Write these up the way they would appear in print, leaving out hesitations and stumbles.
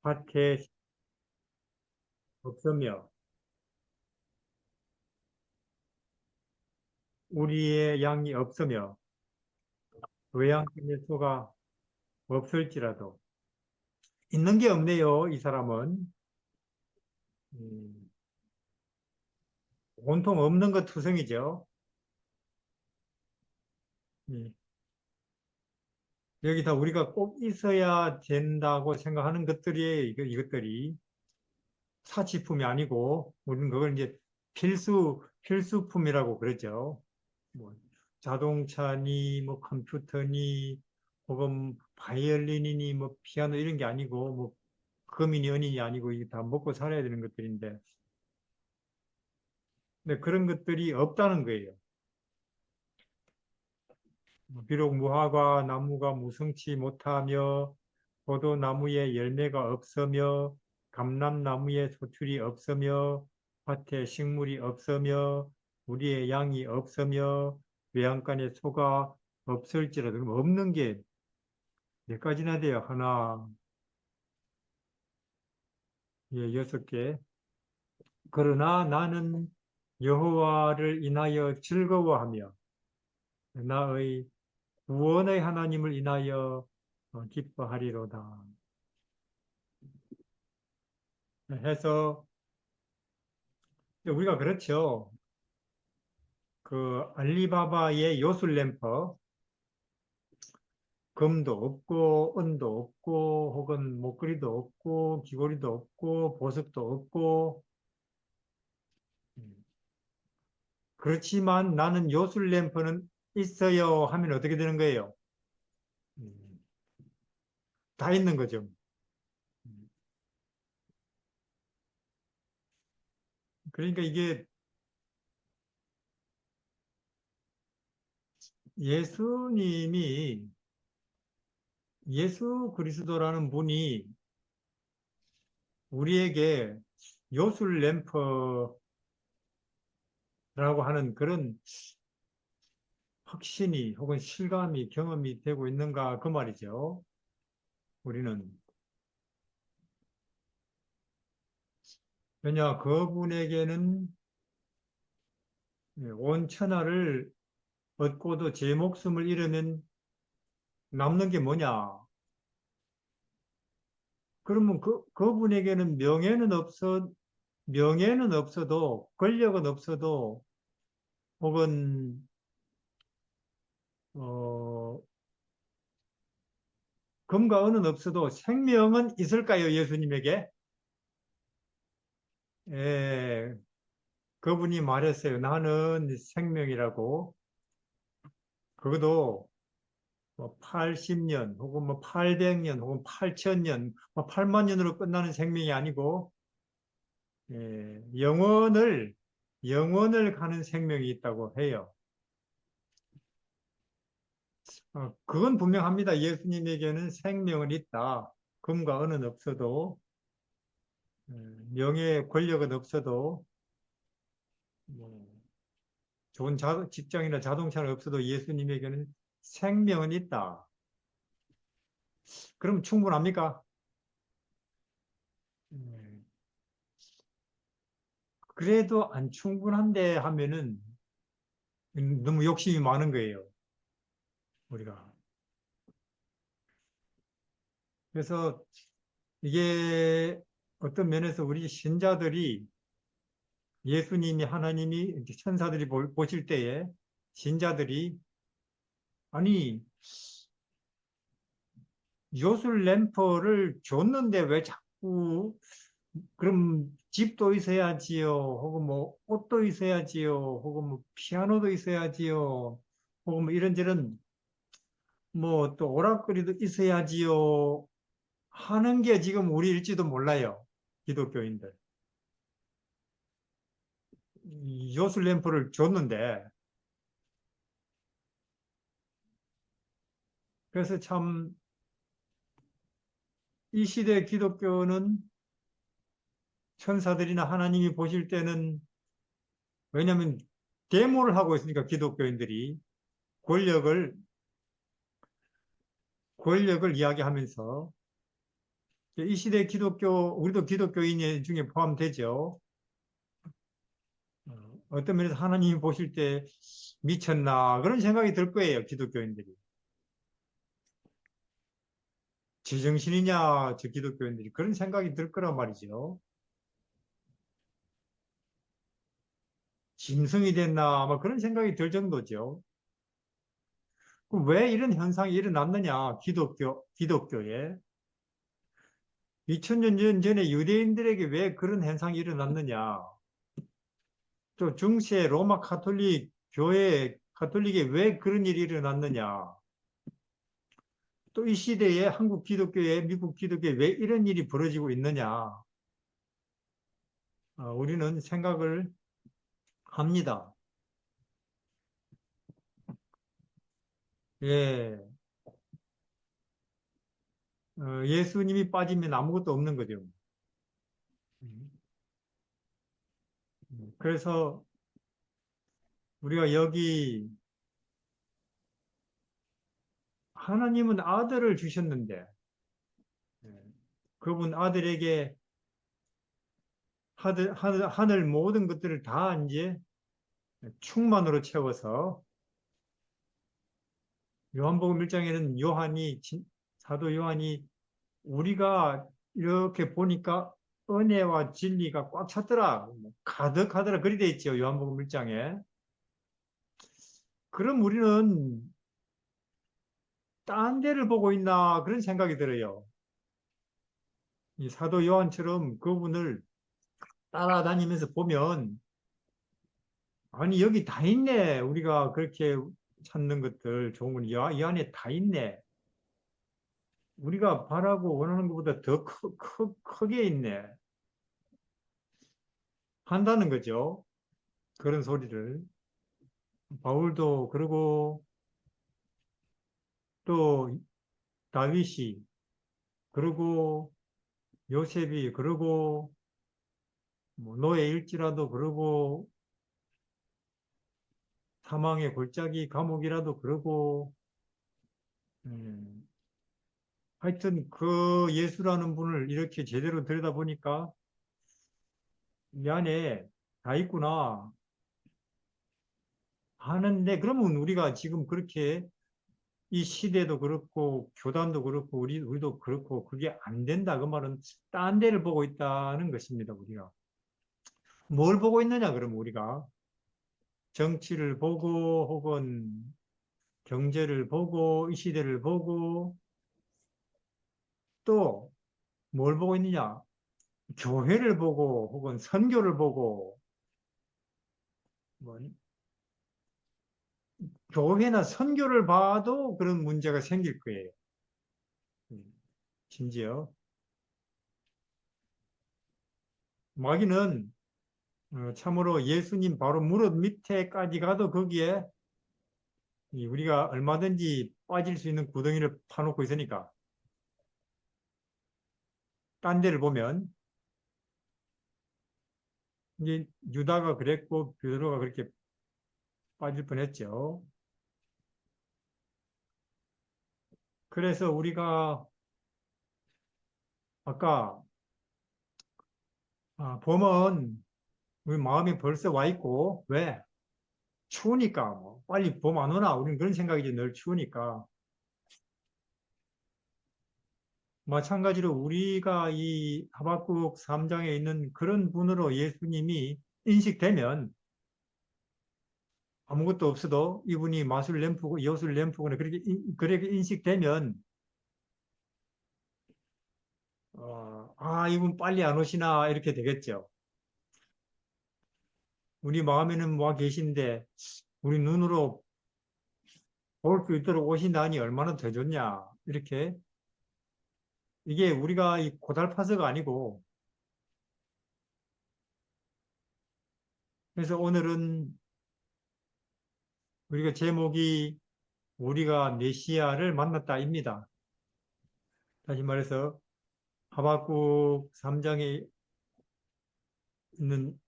밭에 없으며 우리의 양이 없으며 외양간의 소가 없을지라도 있는 게 없네요. 이 사람은 음, 온통 없는 것 투성이죠. 음, 여기다 우리가 꼭 있어야 된다고 생각하는 것들이 이것들이 사치품이 아니고 우리는 그걸 이제 필수품이라고 그러죠. 뭐 자동차니 뭐 컴퓨터니 혹은 바이올린이니 뭐 피아노 이런 게 아니고 뭐 금이니 은이니 아니고 이게 다 먹고 살아야 되는 것들인데 근데 그런 것들이 없다는 거예요. 비록 무화과 나무가 무성치 못하며 포도나무에 열매가 없으며 감람나무에 소출이 없으며 밭에 식물이 없으며 우리의 양이 없으며 외양간에 소가 없을지라도 그럼 없는 게 몇 가지나 돼요? 하나, 예, 6개. 그러나 나는 여호와를 인하여 즐거워하며 나의 구원의 하나님을 인하여 기뻐하리로다. 해서 우리가 그렇죠. 그 알리바바의 요술램프 금도 없고 은도 없고 혹은 목걸이도 없고 귀걸이도 없고 보석도 없고 그렇지만 나는 요술램프는 있어요 하면 어떻게 되는 거예요? 음, 다 있는 거죠. 그러니까 이게 예수님이 예수 그리스도라는 분이 우리에게 요술램프라고 하는 그런 확신이 혹은 실감이 경험이 되고 있는가 그 말이죠. 우리는 왜냐 그분에게는 온 천하를 얻고도 제 목숨을 잃으면 남는 게 뭐냐? 그러면 그분에게는 명예는 없어도 권력은 없어도 혹은 어, 금과 은은 없어도 생명은 있을까요? 예수님에게? 예, 그분이 말했어요. 나는 생명이라고. 그것도 뭐 80년 혹은 뭐 800년 혹은 8000년, 뭐 8만 년으로 끝나는 생명이 아니고 영원을 가는 생명이 있다고 해요. 그건 분명합니다. 예수님에게는 생명은 있다. 금과 은은 없어도 명예, 권력은 없어도 뭐, 좋은 직장이나 자동차는 없어도 예수님에게는 생명은 있다. 그럼 충분합니까? 음, 그래도 안 충분한데 하면은 너무 욕심이 많은 거예요. 우리가. 그래서 이게 어떤 면에서 우리 신자들이 예수님이 하나님이 이렇게 천사들이 보실 때에 신자들이 아니 요술 램프를 줬는데 왜 자꾸 그럼 집도 있어야지요 혹은 뭐 옷도 있어야지요 혹은 뭐 피아노도 있어야지요 혹은 뭐 이런저런 뭐 또 오락거리도 있어야지요 하는 게 지금 우리일지도 몰라요. 기독교인들. 이 요술 램프를 줬는데 그래서 참 이 시대 기독교는 천사들이나 하나님이 보실 때는 왜냐하면 데모를 하고 있으니까 기독교인들이 권력을 권력을 이야기하면서 이 시대 기독교, 우리도 기독교인 중에 포함되죠. 어떤 면에서 하나님이 보실 때 미쳤나 그런 생각이 들 거예요, 기독교인들이. 제정신이냐, 저 기독교인들이 그런 생각이 들 거란 말이죠. 짐승이 됐나, 아마 그런 생각이 들 정도죠. 그럼 왜 이런 현상이 일어났느냐, 기독교에. 2000년 전에 유대인들에게 왜 그런 현상이 일어났느냐. 또 중세 로마 가톨릭 교회, 가톨릭에 왜 그런 일이 일어났느냐. 또 이 시대에 한국 기독교에, 미국 기독교에 왜 이런 일이 벌어지고 있느냐. 우리는 생각을 합니다. 예, 예수님이 빠지면 아무것도 없는 거죠. 그래서 우리가 여기 하나님은 아들을 주셨는데 예, 그분 아들에게 하늘 모든 것들을 다 이제 충만으로 채워서 요한복음 1장에는 사도 요한이 우리가 이렇게 보니까 은혜와 진리가 꽉 찼더라. 가득하더라. 그리 돼 있죠. 요한복음 1장에. 그럼 우리는 딴 데를 보고 있나 그런 생각이 들어요. 이 사도 요한처럼 그분을 따라다니면서 보면 아니 여기 다 있네. 우리가 그렇게 찾는 것들 좋은 건 이 안에 다 있네. 우리가 바라고 원하는 것보다 더 크게 있네. 한다는 거죠. 그런 소리를. 바울도 그러고 또 다윗이 그러고 요셉이 그러고 뭐 노예일지라도 그러고 사망의 골짜기 감옥이라도 그러고 하여튼 그 예수라는 분을 이렇게 제대로 들여다보니까 이 안에 다 있구나 하는데 그러면 우리가 지금 그렇게 이 시대도 그렇고 교단도 그렇고 우리도 그렇고 그게 안 된다 그 말은 딴 데를 보고 있다는 것입니다. 우리가 뭘 보고 있느냐 그러면 우리가 정치를 보고 혹은 경제를 보고 이 시대를 보고 또 뭘 보고 있느냐 교회를 보고 혹은 선교를 보고 뭐 교회나 선교를 봐도 그런 문제가 생길 거예요. 음, 심지어 마귀는 참으로 예수님 바로 무릎 밑에까지 가도 거기에 우리가 얼마든지 빠질 수 있는 구덩이를 파놓고 있으니까 딴 데를 보면 이제 유다가 그랬고 베드로가 그렇게 빠질 뻔했죠. 그래서 우리가 아까 봄은 우리 마음이 벌써 와 있고 왜? 추우니까 뭐 빨리 봄 안 오나 우리는 그런 생각이지 늘 추우니까 마찬가지로 우리가 이 하박국 3장에 있는 그런 분으로 예수님이 인식되면 아무것도 없어도 이분이 마술 램프고 여술 램프구나 그렇게 인식되면 이분 빨리 안 오시나 이렇게 되겠죠. 우리 마음에는 와 계신데 우리 눈으로 볼 수 있도록 오신다니 얼마나 더 좋냐 이렇게 이게 우리가 이 고달파서가 아니고 그래서 오늘은 우리가 제목이 우리가 메시아를 만났다입니다. 다시 말해서 하박국 3장에 있는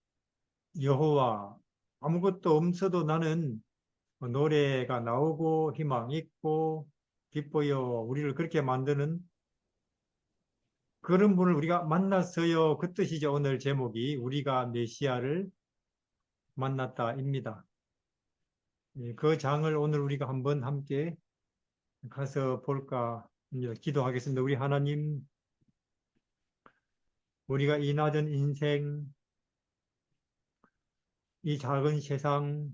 여호와 아무것도 없어도 나는 노래가 나오고 희망 있고 기뻐요 우리를 그렇게 만드는 그런 분을 우리가 만났어요. 그 뜻이죠. 오늘 제목이 우리가 메시아를 만났다입니다. 예, 그 장을 오늘 우리가 한번 함께 가서 볼까 합니다. 기도하겠습니다. 우리 하나님, 우리가 이 낮은 인생, 이 작은 세상,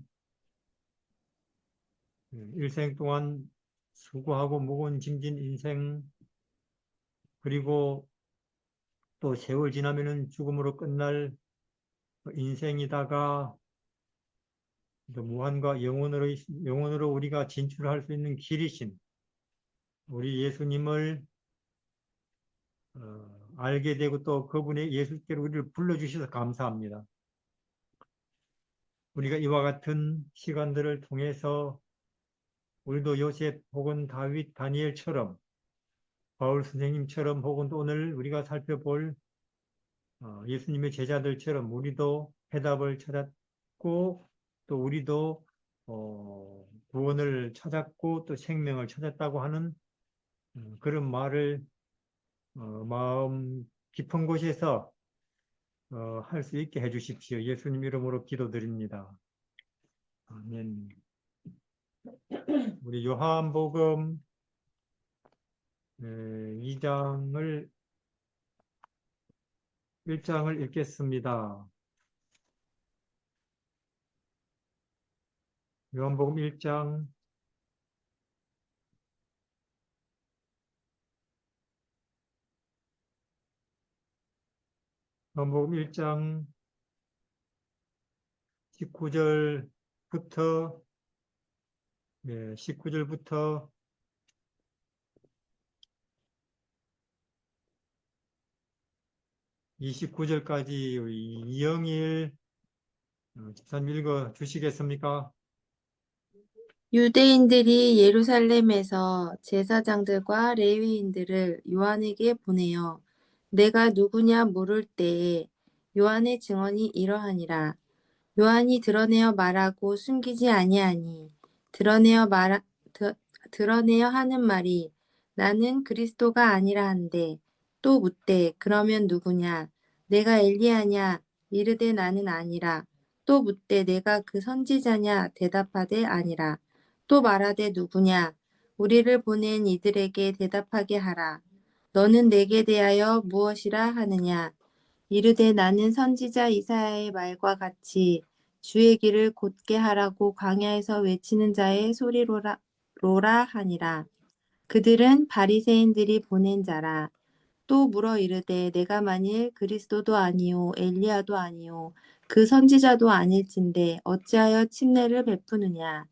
일생 동안 수고하고 무거운 짐진 인생, 그리고 또 세월 지나면은 죽음으로 끝날 인생이다가 또 무한과 영원으로 우리가 진출할 수 있는 길이신 우리 예수님을 알게 되고 또 그분의 예수께로 우리를 불러주셔서 감사합니다. 우리가 이와 같은 시간들을 통해서 우리도 요셉 혹은 다윗, 다니엘처럼 바울 선생님처럼 혹은 또 오늘 우리가 살펴볼 예수님의 제자들처럼 우리도 해답을 찾았고 또 우리도 구원을 찾았고 또 생명을 찾았다고 하는 그런 말을 마음 깊은 곳에서 할 수 있게 해주십시오. 예수님 이름으로 기도드립니다. 아멘. 우리 요한복음 2장을 1장을 읽겠습니다. 요한복음 1장 요한복음 1장 19절부터 19절부터 29절까지 이영일 집사님 읽어 주시겠습니까? 유대인들이 예루살렘에서 제사장들과 레위인들을 요한에게 보내어 내가 누구냐 물을 때에 요한의 증언이 이러하니라. 요한이 드러내어 말하고 숨기지 아니하니 드러내어 하는 말이 나는 그리스도가 아니라 한데 또 묻되 그러면 누구냐 내가 엘리야냐 이르되 나는 아니라 또 묻되 내가 그 선지자냐 대답하되 아니라 또 말하되 누구냐 우리를 보낸 이들에게 대답하게 하라. 너는 내게 대하여 무엇이라 하느냐 이르되 나는 선지자 이사야의 말과 같이 주의 길을 곧게 하라고 광야에서 외치는 자의 소리로라 하니라. 그들은 바리새인들이 보낸 자라. 또 물어 이르되 내가 만일 그리스도도 아니요 엘리야도 아니요 그 선지자도 아닐진데 어찌하여 침례를 베푸느냐.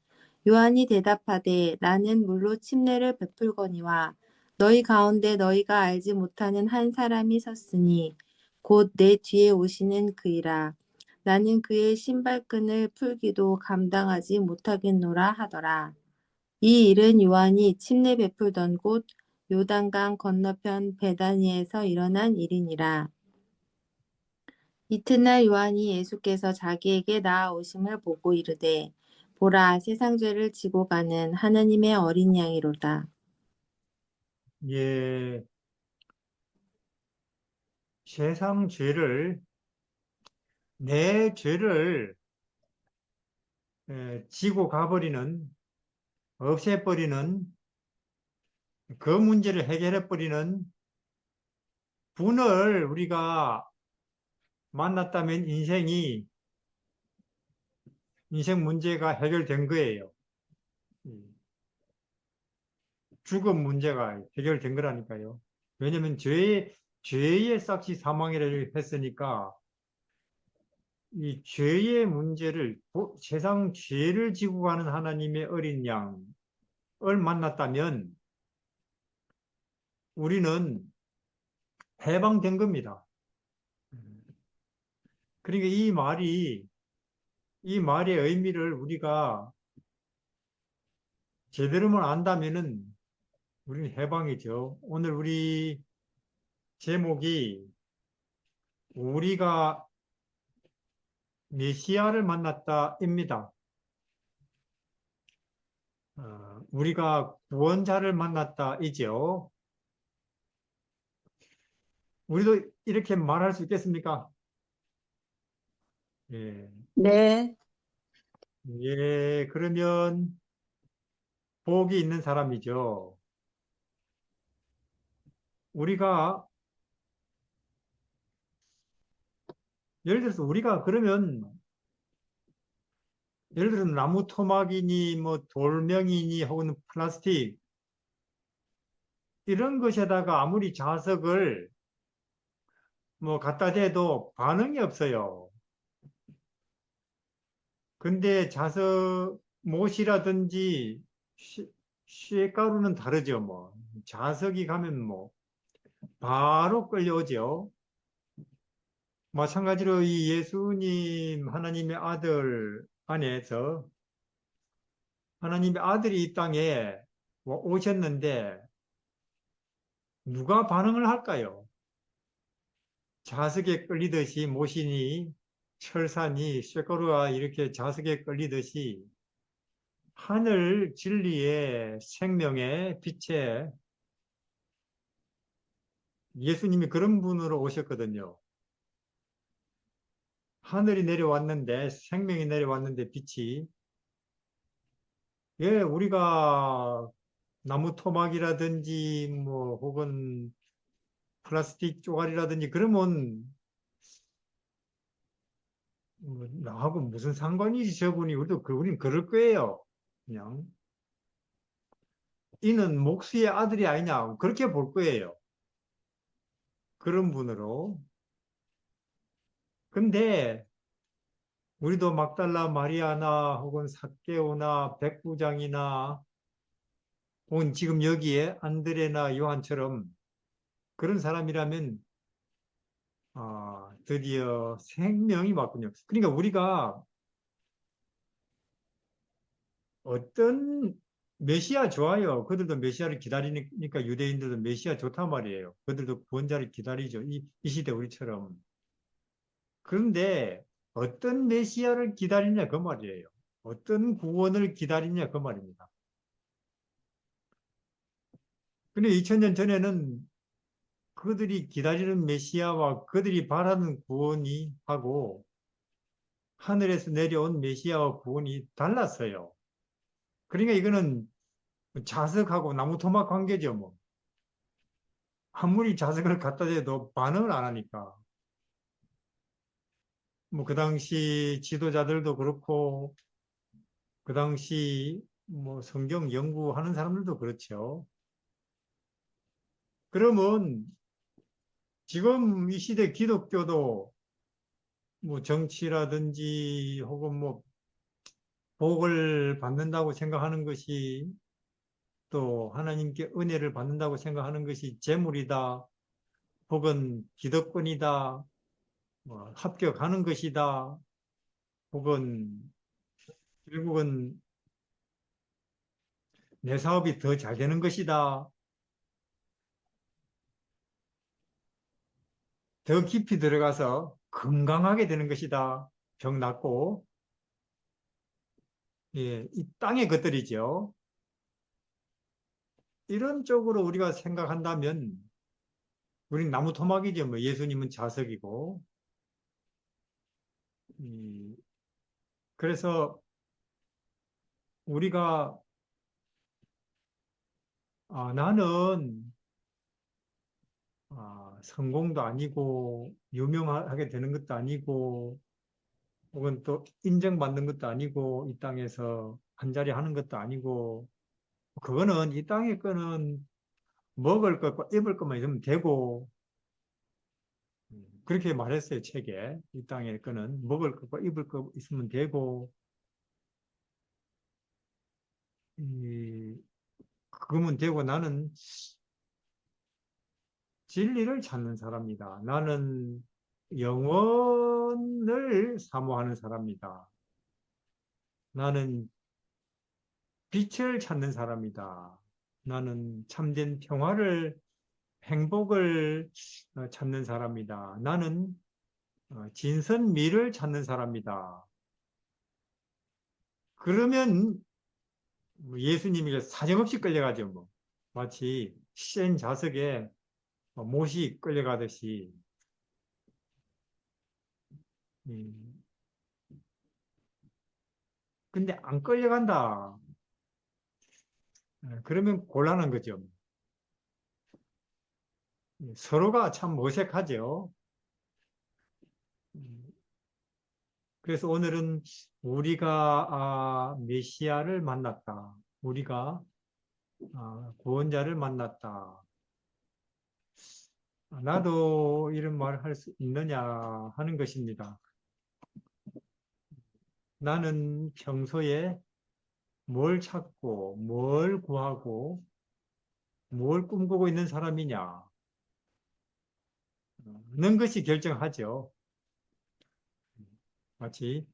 요한이 대답하되 나는 물로 침례를 베풀거니와 너희 가운데 너희가 알지 못하는 한 사람이 섰으니 곧 내 뒤에 오시는 그이라. 나는 그의 신발끈을 풀기도 감당하지 못하겠노라 하더라. 이 일은 요한이 침례 베풀던 곳 요단강 건너편 베다니에서 일어난 일이니라. 이튿날 요한이 예수께서 자기에게 나아오심을 보고 이르되 보라 세상 죄를 지고 가는 하나님의 어린 양이로다. 예, 세상 죄를 내 죄를 지고 가버리는 없애버리는 그 문제를 해결해버리는 분을 우리가 만났다면 인생 문제가 해결된 거예요. 죽음 문제가 해결된 거라니까요. 왜냐하면 죄의 삭시 사망이라고 했으니까 이 죄의 문제를 세상 죄를 지고 가는 하나님의 어린 양을 만났다면 우리는 해방된 겁니다. 그러니까 이 말의 의미를 우리가 제대로만 안다면은 우리는 해방이죠. 오늘 우리 제목이 우리가 메시아를 만났다입니다. 우리가 구원자를 만났다이죠. 우리도 이렇게 말할 수 있겠습니까? 예. 네, 예, 그러면 복이 있는 사람이죠. 우리가, 예를 들어서 우리가 그러면, 예를 들어서 나무 토막이니, 뭐 돌멩이니, 혹은 플라스틱, 이런 것에다가 아무리 자석을 뭐 갖다 대도 반응이 없어요. 근데 자석, 못이라든지 쇠가루는 다르죠, 뭐. 자석이 가면 뭐, 바로 끌려오죠. 마찬가지로 이 예수님, 하나님의 아들 안에서 하나님의 아들이 이 땅에 오셨는데 누가 반응을 할까요? 자석에 끌리듯이 모신이 철산이 쇠가루가 이렇게 자석에 끌리듯이 하늘 진리의 생명의 빛에 예수님이 그런 분으로 오셨거든요. 하늘이 내려왔는데 생명이 내려왔는데 빛이 예, 우리가 나무 토막이라든지 뭐 혹은 플라스틱 쪼가리라든지 그러면 나하고 무슨 상관이지 저분이 우린 그럴 거예요. 그냥 이는 목수의 아들이 아니냐 그렇게 볼 거예요. 그런 분으로. 근데 우리도 막달라 마리아나 혹은 삭개오나 백부장이나 혹은 지금 여기에 안드레나 요한처럼 그런 사람이라면 드디어 생명이 왔군요. 그러니까 우리가 어떤 메시아 좋아요. 그들도 메시아를 기다리니까 유대인들도 메시아 좋단 말이에요. 그들도 구원자를 기다리죠. 이 시대 우리처럼. 그런데 어떤 메시아를 기다리냐 그 말이에요. 어떤 구원을 기다리냐 그 말입니다. 근데 2000년 전에는 그들이 기다리는 메시아와 그들이 바라는 구원이 하고 하늘에서 내려온 메시아와 구원이 달랐어요. 그러니까 이거는 자석하고 나무 토막 관계죠, 뭐. 아무리 자석을 갖다 대도 반응을 안 하니까. 뭐, 그 당시 지도자들도 그렇고, 그 당시 뭐 성경 연구하는 사람들도 그렇죠. 그러면 지금 이 시대 기독교도 뭐 정치라든지 혹은 뭐 복을 받는다고 생각하는 것이 또 하나님께 은혜를 받는다고 생각하는 것이 재물이다, 혹은 기득권이다, 뭐 합격하는 것이다, 혹은 결국은 내 사업이 더 잘 되는 것이다. 더 깊이 들어가서 건강하게 되는 것이다. 병 낫고, 예, 이 땅의 것들이죠. 이런 쪽으로 우리가 생각한다면, 우린 나무 토막이죠. 뭐 예수님은 자석이고, 이, 그래서 우리가 나는 성공도 아니고 유명하게 되는 것도 아니고 혹은 또 인정받는 것도 아니고 이 땅에서 한 자리 하는 것도 아니고 그거는 이 땅의 거는 먹을 것과 입을 것만 있으면 되고 그렇게 말했어요 책에. 이 땅의 거는 먹을 것과 입을 것 있으면 되고 이, 그거면 되고 나는 진리를 찾는 사람이다. 나는 영원을 사모하는 사람이다. 나는 빛을 찾는 사람이다. 나는 참된 평화를, 행복을 찾는 사람이다. 나는 진선미를 찾는 사람이다. 그러면 뭐 예수님이 사정없이 끌려가죠. 뭐. 마치 센 자석에 못이 끌려가듯이 음, 근데 안 끌려간다. 그러면 곤란한 거죠. 서로가 참 어색하죠. 음, 그래서 오늘은 우리가 메시아를 만났다. 우리가 구원자를 만났다. 나도 이런 말을 할 수 있느냐 하는 것입니다. 나는 평소에 뭘 찾고, 뭘 구하고, 뭘 꿈꾸고 있는 사람이냐. 는 것이 결정하죠. 마치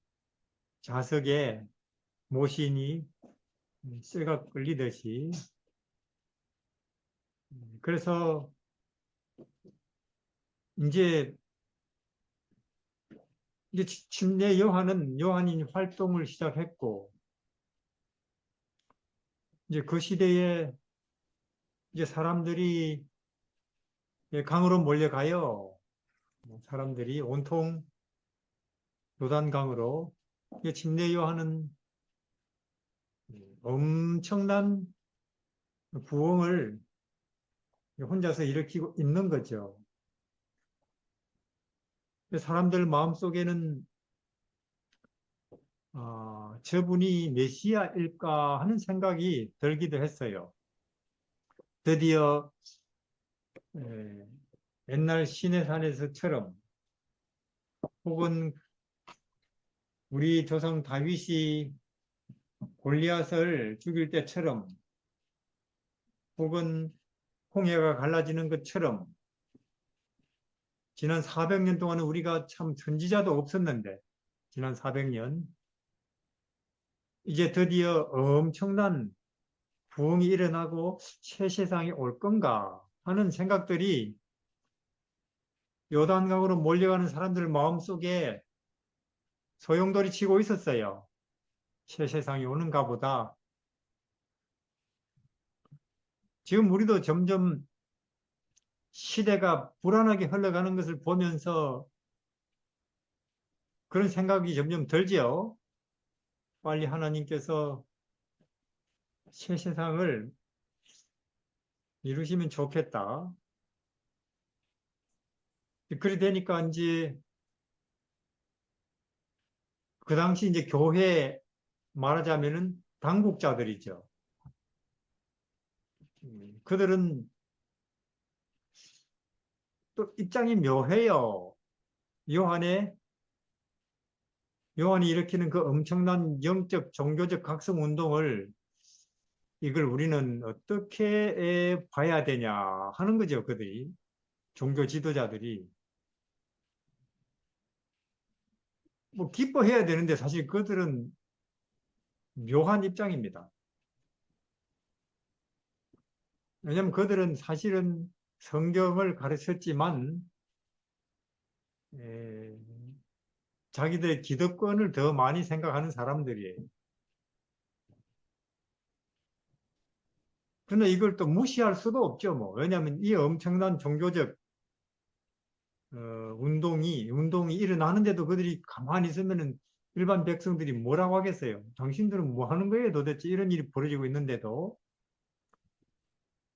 자석에 모신이 쇠가 끌리듯이. 그래서 이제, 이제 침례 요한이 활동을 시작했고, 이제 그 시대에 이제 사람들이 강으로 몰려가요. 사람들이 온통 요단강으로. 이제 침례 요한은 엄청난 부흥을 혼자서 일으키고 있는 거죠. 사람들 마음속에는 저분이 메시아일까 하는 생각이 들기도 했어요. 드디어 에, 옛날 시내산에서처럼 혹은 우리 조상 다윗이 골리앗을 죽일 때처럼 혹은 홍해가 갈라지는 것처럼 지난 400년 동안은 우리가 참 선지자도 없었는데 지난 400년 이제 드디어 엄청난 부흥이 일어나고 새 세상이 올 건가 하는 생각들이 요단강으로 몰려가는 사람들 마음속에 소용돌이 치고 있었어요. 새 세상이 오는가 보다. 지금 우리도 점점 시대가 불안하게 흘러가는 것을 보면서 그런 생각이 점점 들지요. 빨리 하나님께서 새 세상을 이루시면 좋겠다. 그리 되니까 이제 그 당시 이제 교회 말하자면은 당국자들이죠. 그들은 또 입장이 묘해요. 요한의 요한이 일으키는 그 엄청난 영적 종교적 각성 운동을 이걸 우리는 어떻게 봐야 되냐 하는 거죠. 그들이 종교 지도자들이 뭐 기뻐해야 되는데 사실 그들은 묘한 입장입니다. 왜냐하면 그들은 사실은 성경을 가르쳤지만 에, 자기들의 기득권을 더 많이 생각하는 사람들이에요. 그런데 이걸 또 무시할 수도 없죠. 뭐. 왜냐하면 이 엄청난 종교적 어, 운동이 일어나는데도 그들이 가만히 있으면은 일반 백성들이 뭐라고 하겠어요? 당신들은 뭐 하는 거예요? 도대체 이런 일이 벌어지고 있는데도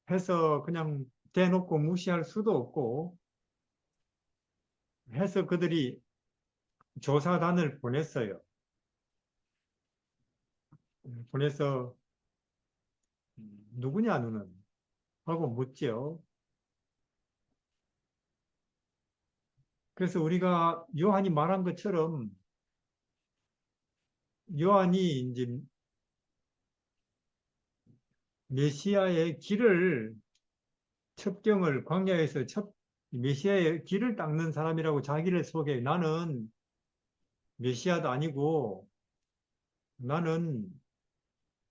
해서 그냥 대놓고 무시할 수도 없고 해서 그들이 조사단을 보냈어요. 보내서 누구냐 너는? 하고 묻죠. 그래서 우리가 요한이 말한 것처럼 요한이 이제 메시아의 길을 첩경을 광야에서 메시아의 길을 닦는 사람이라고 자기를 소개해. 나는 메시아도 아니고 나는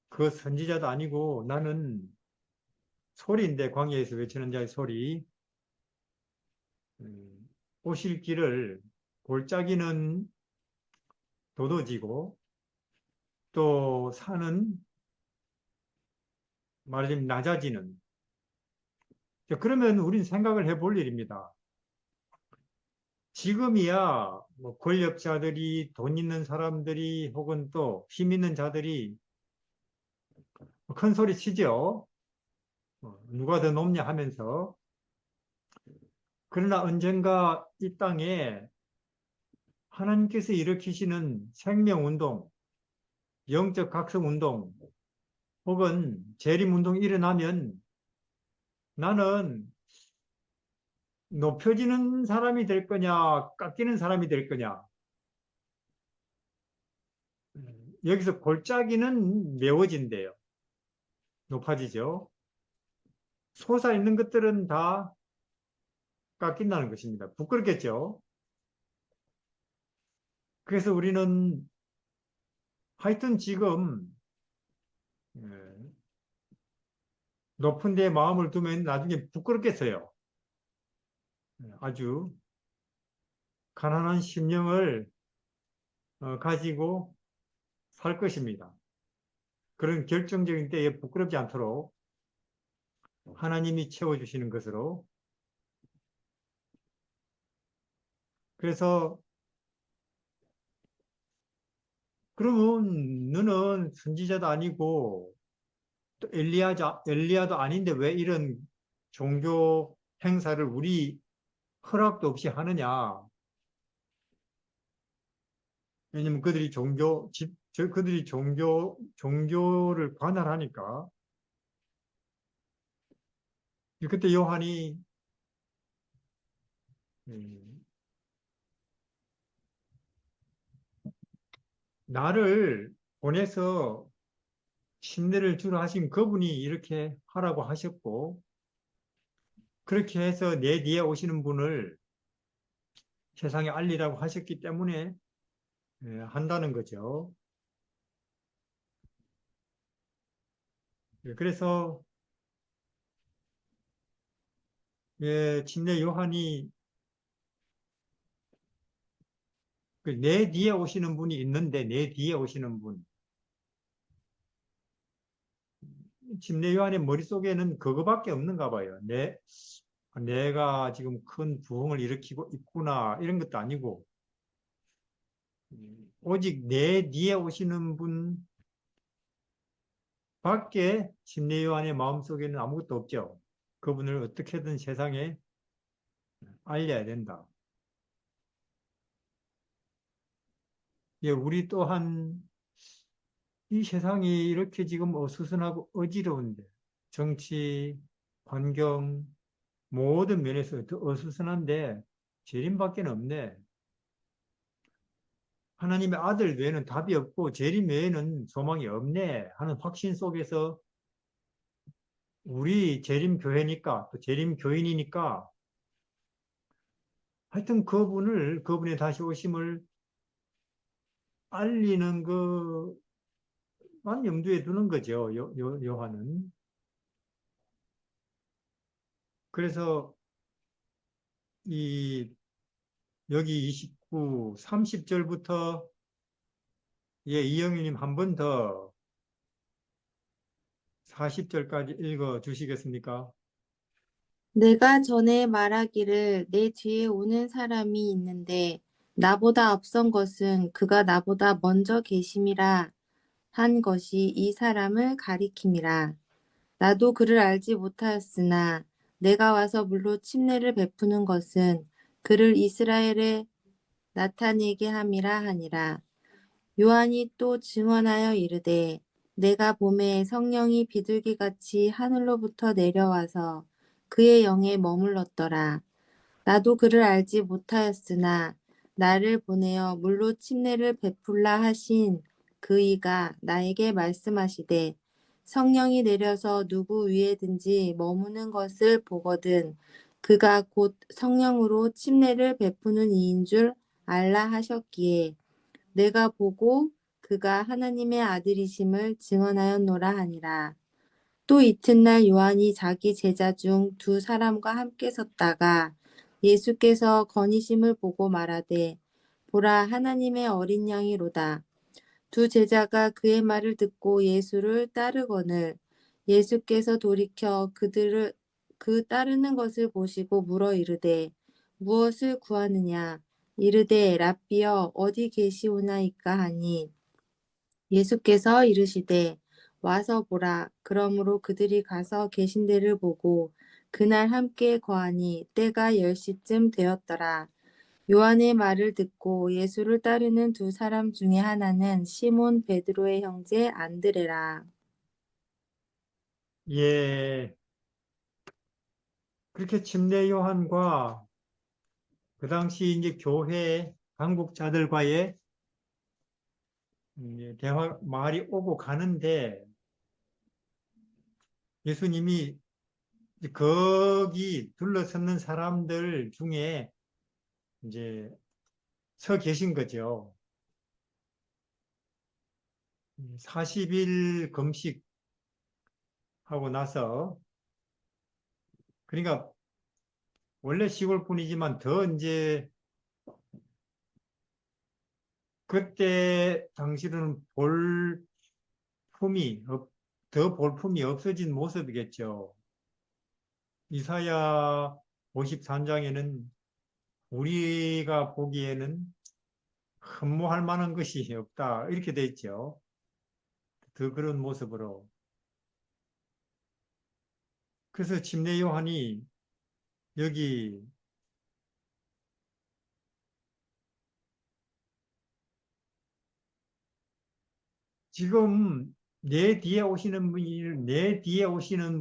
그 선지자도 아니고 나는 소리인데 광야에서 외치는 자의 소리. 오실 길을 골짜기는 도도지고 또 산은 말하자면 낮아지는 자, 그러면 우린 생각을 해볼 일입니다. 지금이야 뭐 권력자들이, 돈 있는 사람들이, 혹은 또 힘 있는 자들이 큰 소리 치죠. 누가 더 높냐 하면서. 그러나 언젠가 이 땅에 하나님께서 일으키시는 생명운동, 영적 각성운동, 혹은 재림운동이 일어나면 나는 높여지는 사람이 될 거냐, 깎이는 사람이 될 거냐. 여기서 골짜기는 메워진대요. 높아지죠. 솟아있는 것들은 다 깎인다는 것입니다. 부끄럽겠죠. 그래서 우리는 하여튼 지금 예, 높은 데 마음을 두면 나중에 부끄럽겠어요. 아주 가난한 심령을 가지고 살 것입니다. 그런 결정적인 때에 부끄럽지 않도록 하나님이 채워주시는 것으로. 그래서 그러면 너는 선지자도 아니고 또 엘리야도 아닌데 왜 이런 종교 행사를 우리 허락도 없이 하느냐? 왜냐면 그들이 그들이 종교를 관할하니까. 그때 요한이 음, 나를 보내서 침례를 주러 하신 그분이 이렇게 하라고 하셨고, 그렇게 해서 내 뒤에 오시는 분을 세상에 알리라고 하셨기 때문에 한다는 거죠. 그래서 침례 요한이 내 뒤에 오시는 분이 있는데, 내 뒤에 오시는 분, 침례 요한의 머릿속에는 그거밖에 없는가 봐요. 내가 지금 큰 부흥을 일으키고 있구나, 이런 것도 아니고, 오직 내 뒤에 오시는 분 밖에 침례 요한의 마음속에는 아무것도 없죠. 그분을 어떻게든 세상에 알려야 된다. 우리 또한 이 세상이 이렇게 지금 어수선하고 어지러운데, 정치, 환경, 모든 면에서 더 어수선한데 재림밖에 없네. 하나님의 아들 외에는 답이 없고 재림 외에는 소망이 없네 하는 확신 속에서 우리 재림 교회니까, 또 재림 교인이니까 하여튼 그분의 다시 오심을 알리는 그만 염두에 두는 거죠. 요한은. 그래서 이 여기 29, 30절부터 이영희님 한 번 더 40절까지 읽어 주시겠습니까? 내가 전에 말하기를 내 뒤에 오는 사람이 있는데 나보다 앞선 것은 그가 나보다 먼저 계심이라 한 것이 이 사람을 가리킴이라. 나도 그를 알지 못하였으나 내가 와서 물로 침례를 베푸는 것은 그를 이스라엘에 나타내게 함이라 하니라. 요한이 또 증언하여 이르되 내가 봄에 성령이 비둘기같이 하늘로부터 내려와서 그의 영에 머물렀더라. 나도 그를 알지 못하였으나 나를 보내어 물로 침례를 베풀라 하신 그이가 나에게 말씀하시되 성령이 내려서 누구 위에든지 머무는 것을 보거든 그가 곧 성령으로 침례를 베푸는 이인 줄 알라 하셨기에 내가 보고 그가 하나님의 아들이심을 증언하였노라 하니라. 또 이튿날 요한이 자기 제자 중 두 사람과 함께 섰다가 예수께서 거니심을 보고 말하되 보라 하나님의 어린 양이로다. 두 제자가 그의 말을 듣고 예수를 따르거늘 예수께서 돌이켜 그 따르는 것을 보시고 물어 이르되 무엇을 구하느냐 이르되 랍비여 어디 계시오나이까 하니 예수께서 이르시되 와서 보라. 그러므로 그들이 가서 계신 데를 보고 그날 함께 거하니 때가 10시쯤 되었더라. 요한의 말을 듣고 예수를 따르는 두 사람 중에 하나는 시몬 베드로의 형제 안드레라. 예, 그렇게 침례 요한과 그 당시 이제 교회 당국자들과의 이제 대화 말이 오고 가는데 예수님이 이제 거기 둘러섰는 사람들 중에 이제 서 계신 거죠. 40일 금식하고 나서 그러니까 원래 시골 분이지만 더 이제 그때 당시로는 더 볼품이 없어진 모습이겠죠. 이사야 53장에는 우리가 보기에는 흠모할 만한 것이 없다. 이렇게 돼 있죠. 더 그런 모습으로. 그래서 침례 요한이 여기 지금 내 뒤에 오시는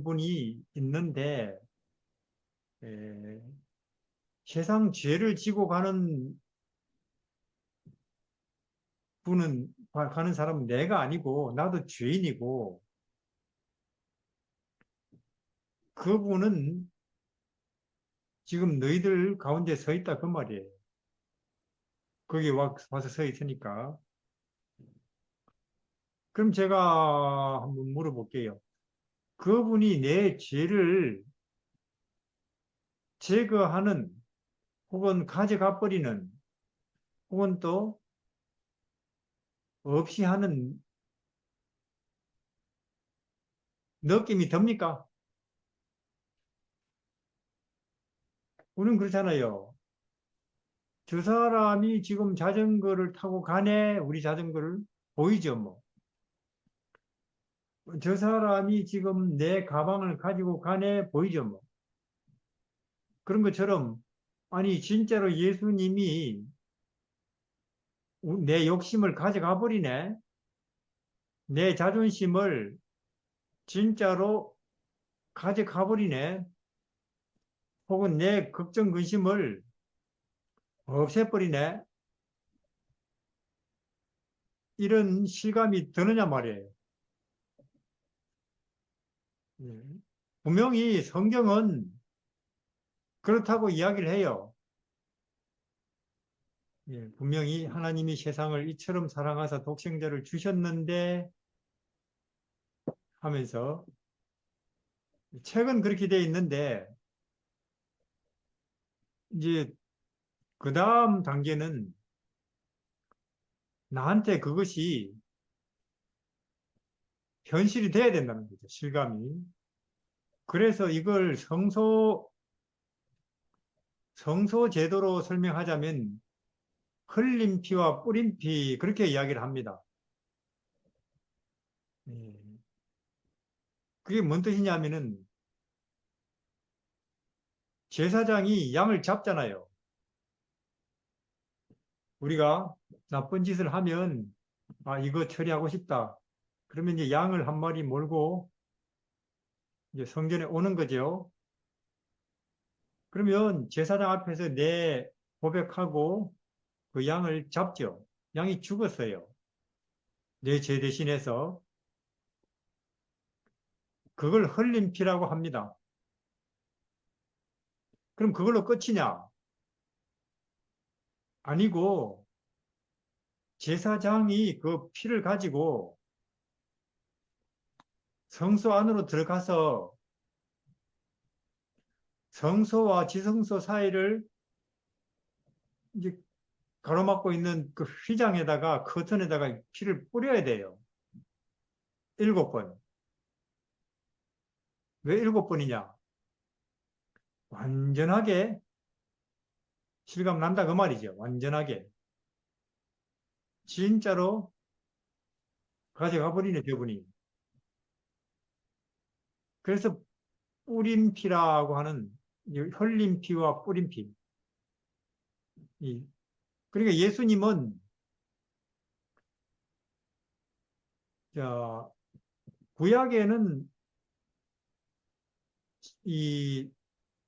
분이 있는데, 에, 세상 죄를 지고 가는 사람은 내가 아니고, 나도 죄인이고, 그분은 지금 너희들 가운데 서 있다, 그 말이에요. 거기 와서 서 있으니까. 그럼 제가 한번 물어볼게요. 그분이 내 죄를 제거하는, 혹은 가져가 버리는, 혹은 또 없이 하는 느낌이 듭니까? 우리는 그렇잖아요. 저 사람이 지금 자전거를 타고 가네, 우리 자전거를. 보이죠, 뭐. 저 사람이 지금 내 가방을 가지고 가네, 보이죠, 뭐. 그런 것처럼, 아니, 진짜로 예수님이 내 욕심을 가져가 버리네? 내 자존심을 진짜로 가져가 버리네? 혹은 내 걱정, 근심을 없애버리네? 이런 실감이 드느냐 말이에요. 예. 분명히 성경은 그렇다고 이야기를 해요. 예, 분명히 하나님이 세상을 이처럼 사랑하사 독생자를 주셨는데 하면서 책은 그렇게 돼 있는데 이제 그 다음 단계는 나한테 그것이 현실이 돼야 된다는 거죠. 실감이. 그래서 이걸 성소 제도로 설명하자면 흘린 피와 뿌린 피 그렇게 이야기를 합니다. 예. 그게 뭔 뜻이냐면은 제사장이 양을 잡잖아요. 우리가 나쁜 짓을 하면 아 이거 처리하고 싶다. 그러면 이제 양을 한 마리 몰고 이제 성전에 오는 거죠. 그러면 제사장 앞에서 내 고백하고 그 양을 잡죠. 양이 죽었어요. 내 죄 대신해서 그걸 흘린 피라고 합니다. 그럼 그걸로 끝이냐? 아니고 제사장이 그 피를 가지고 성소 안으로 들어가서 성소와 지성소 사이를 이제 가로막고 있는 그 휘장에다가 커튼에다가 피를 뿌려야 돼요. 7번. 왜 7번이냐? 완전하게 실감 난다 그 말이죠. 완전하게. 진짜로 가져가 버리네, 저분이. 그래서 뿌림피라고 하는 이 흘린 피와 뿌린 피. 그러니까 예수님은 자, 구약에는 이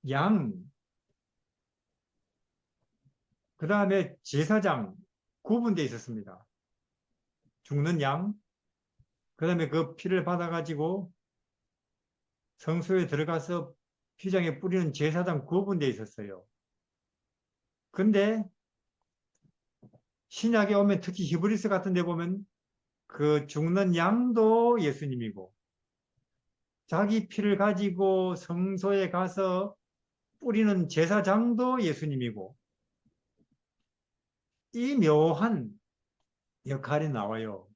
양, 그 다음에 제사장 구분되어 있었습니다. 죽는 양, 그 다음에 그 피를 받아가지고 성소에 들어가서 피장에 뿌리는 제사장 구분되어 있었어요. 근데 신약에 오면 특히 히브리서 같은 데 보면 그 죽는 양도 예수님이고 자기 피를 가지고 성소에 가서 뿌리는 제사장도 예수님이고 이 묘한 역할이 나와요.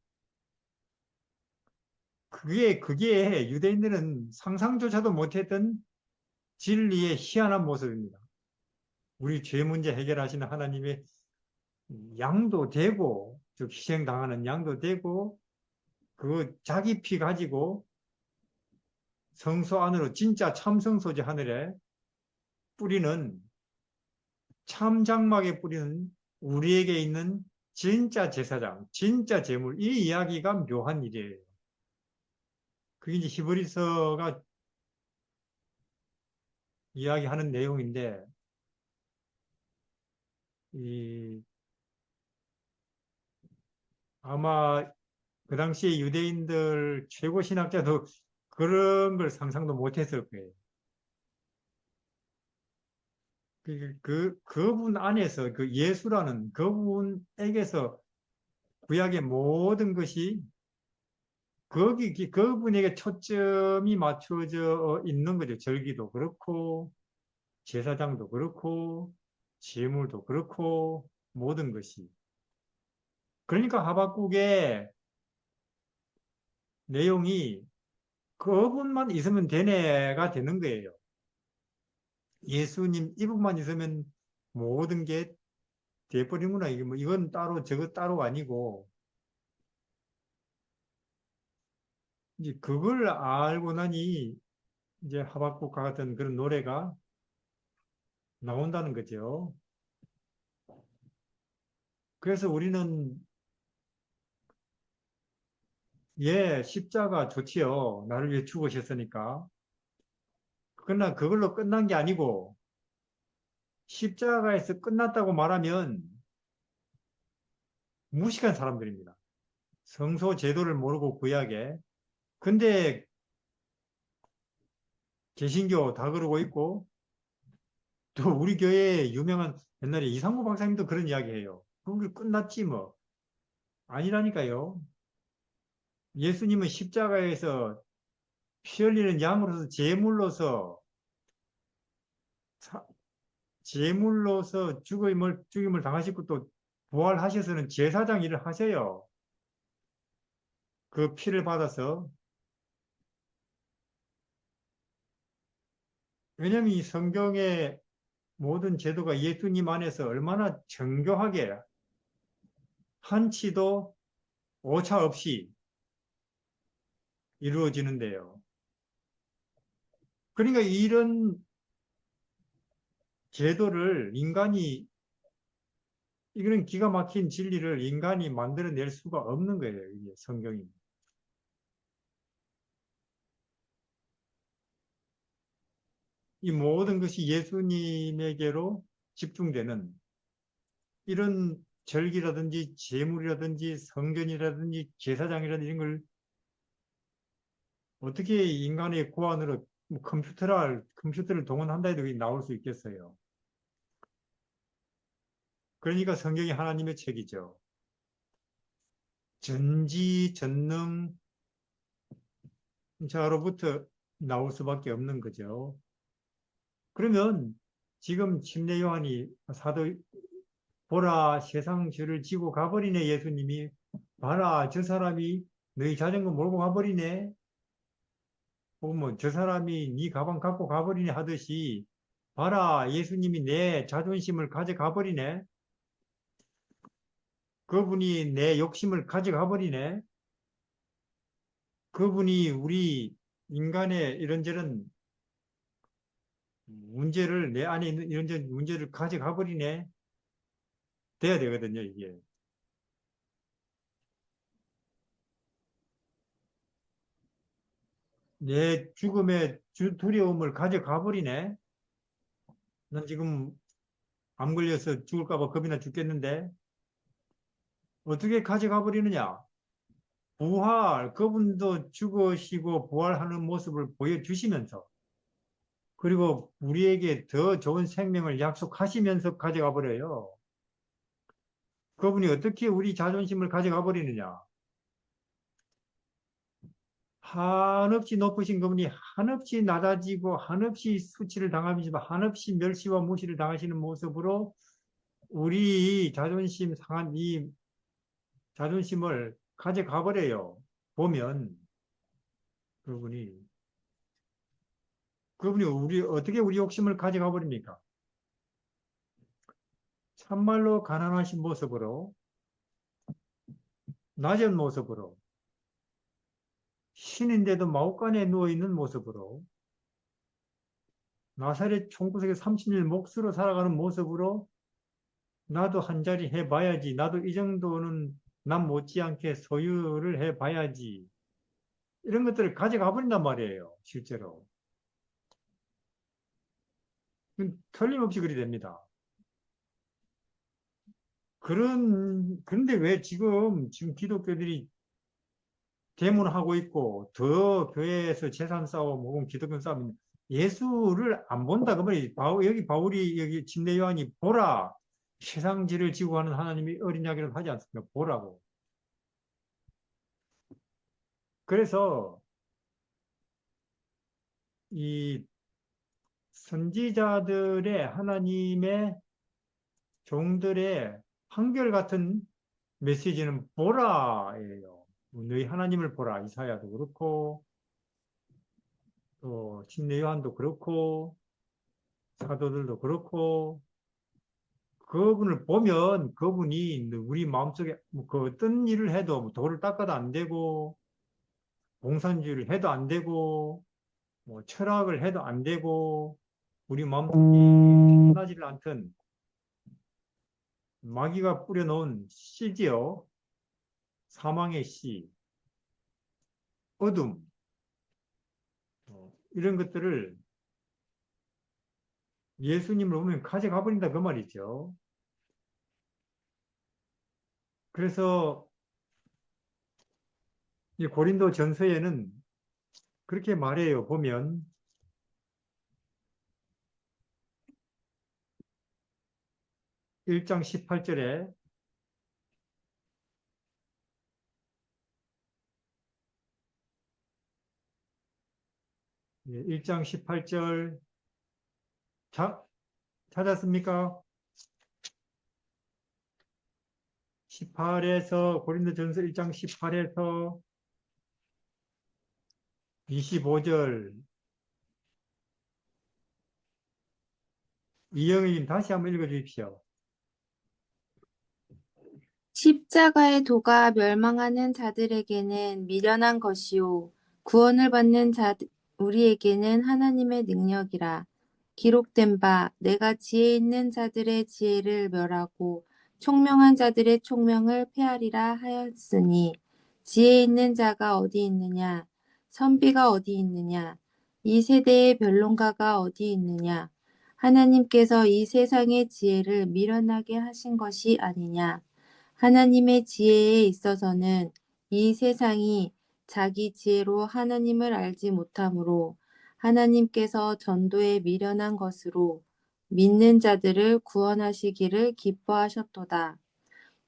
그게 유대인들은 상상조차도 못했던 진리의 희한한 모습입니다. 우리 죄 문제 해결하시는 하나님의 양도 되고, 즉 희생당하는 양도 되고, 그 자기 피 가지고 성소 안으로 진짜 참성소지 하늘에 뿌리는 참장막에 뿌리는 우리에게 있는 진짜 제사장, 진짜 제물 이 이야기가 묘한 일이에요. 그게 이제 히브리서가 이야기하는 내용인데 이 아마 그 당시에 유대인들 최고 신학자도 그런 걸 상상도 못했을 거예요. 그분 안에서 그 예수라는 그분에게서 구약의 모든 것이 그분에게 초점이 맞춰져 있는 거죠. 절기도 그렇고, 제사장도 그렇고, 제물도 그렇고, 모든 것이. 그러니까 하박국의 내용이 그분만 있으면 되네가 되는 거예요. 예수님 이분만 있으면 모든 게 돼버리는구나. 이게 뭐 이건 따로 저거 따로 아니고 이제 그걸 알고 나니 이제 하박국과 같은 그런 노래가 나온다는 거죠. 그래서 우리는 예, 십자가 좋지요. 나를 위해 죽으셨으니까. 그러나 그걸로 끝난 게 아니고 십자가에서 끝났다고 말하면 무식한 사람들입니다. 성소 제도를 모르고 구약에. 근데 개신교 다 그러고 있고 또 우리 교회에 유명한 옛날에 이상구 박사님도 그런 이야기해요. 그걸 끝났지 뭐. 아니라니까요. 예수님은 십자가에서 피 흘리는 양으로서 사- 제물로서 죽임을 당하시고 또 부활하셔서는 제사장 일을 하셔요. 그 피를 받아서. 왜냐하면 이 성경의 모든 제도가 예수님 안에서 얼마나 정교하게 한치도 오차 없이 이루어지는데요. 그러니까 이런 제도를 이런 기가 막힌 진리를 인간이 만들어낼 수가 없는 거예요. 이게 성경이. 이 모든 것이 예수님에게로 집중되는 이런 절기라든지 제물이라든지 성전이라든지 제사장이라든지 이런 걸 어떻게 인간의 고안으로 뭐 컴퓨터를 동원한다 해도 나올 수 있겠어요. 그러니까 성경이 하나님의 책이죠. 전지전능자로부터 나올 수밖에 없는 거죠. 그러면 지금 침례 요한이 사도 보라 세상 죄를 지고 가버리네 예수님이 봐라 저 사람이 너희 자전거 몰고 가버리네 혹은 뭐 저 사람이 네 가방 갖고 가버리네 하듯이 봐라, 예수님이 내 자존심을 가져가 버리네. 그분이 내 욕심을 가져가 버리네. 그분이 우리 인간의 이런저런 문제를, 내 안에 있는 이런저런 문제를 가져가 버리네. 돼야 되거든요, 이게. 내 죽음의 두려움을 가져가 버리네. 난 지금 암 걸려서 죽을까 봐 겁이나 죽겠는데 어떻게 가져가 버리느냐? 부활, 그분도 죽으시고 부활하는 모습을 보여주시면서 그리고 우리에게 더 좋은 생명을 약속하시면서 가져가 버려요. 그분이 어떻게 우리 자존심을 가져가 버리느냐? 한없이 높으신 그분이 한없이 낮아지고 한없이 수치를 당하시고 한없이 멸시와 무시를 당하시는 모습으로 우리 자존심 상한 이 자존심을 가져가 버려요. 보면 그분이 우리 어떻게 우리 욕심을 가져가 버립니까? 참말로 가난하신 모습으로 낮은 모습으로 신인데도 마구간에 누워 있는 모습으로 나사렛 총구석에 30일 몫으로 살아가는 모습으로 나도 한 자리 해봐야지. 나도 이 정도는 남 못지않게 소유를 해봐야지. 이런 것들을 가져가 버린단 말이에요. 실제로. 틀림없이 그리 됩니다. 그런데 왜 지금 기독교들이 대문하고 있고, 더 교회에서 재산 싸움, 혹은 기독교 싸움, 예수를 안 본다. 그 말이, 여기 바울이, 여기 침례 요한이 보라. 세상지를 지고 가는 하나님이 어린 양이라고 하지 않습니까? 보라고. 그래서 이 선지자들의 하나님의 종들의 한결같은 메시지는 보라예요. 너희 하나님을 보라. 이사야도 그렇고, 또 침례 요한도 그렇고, 사도들도 그렇고, 그분을 보면 그분이 우리 마음속에 그 어떤 일을 해도 뭐 돌을 닦아도 안 되고, 공산주의를 해도 안 되고, 뭐 철학을 해도 안 되고, 우리 마음속에 편하지를 않던 마귀가 뿌려놓은 씨지요. 사망의 씨, 어둠, 이런 것들을 예수님을 보면 가져가 버린다 그 말이죠. 그래서 이 고린도 전서에는 그렇게 말해요. 보면 1장 18절에 1장 18절 찾았습니까? 18에서 고린도전서 1장 18에서 25절 이영희님 다시 한번 읽어 주십시오. 십자가의 도가 멸망하는 자들에게는 미련한 것이요 구원을 받는 우리에게는 하나님의 능력이라. 기록된 바 내가 지혜 있는 자들의 지혜를 멸하고 총명한 자들의 총명을 폐하리라 하였으니 지혜 있는 자가 어디 있느냐 선비가 어디 있느냐 이 세대의 변론가가 어디 있느냐 하나님께서 이 세상의 지혜를 미련하게 하신 것이 아니냐. 하나님의 지혜에 있어서는 이 세상이 자기 지혜로 하나님을 알지 못하므로 하나님께서 전도에 미련한 것으로 믿는 자들을 구원하시기를 기뻐하셨도다.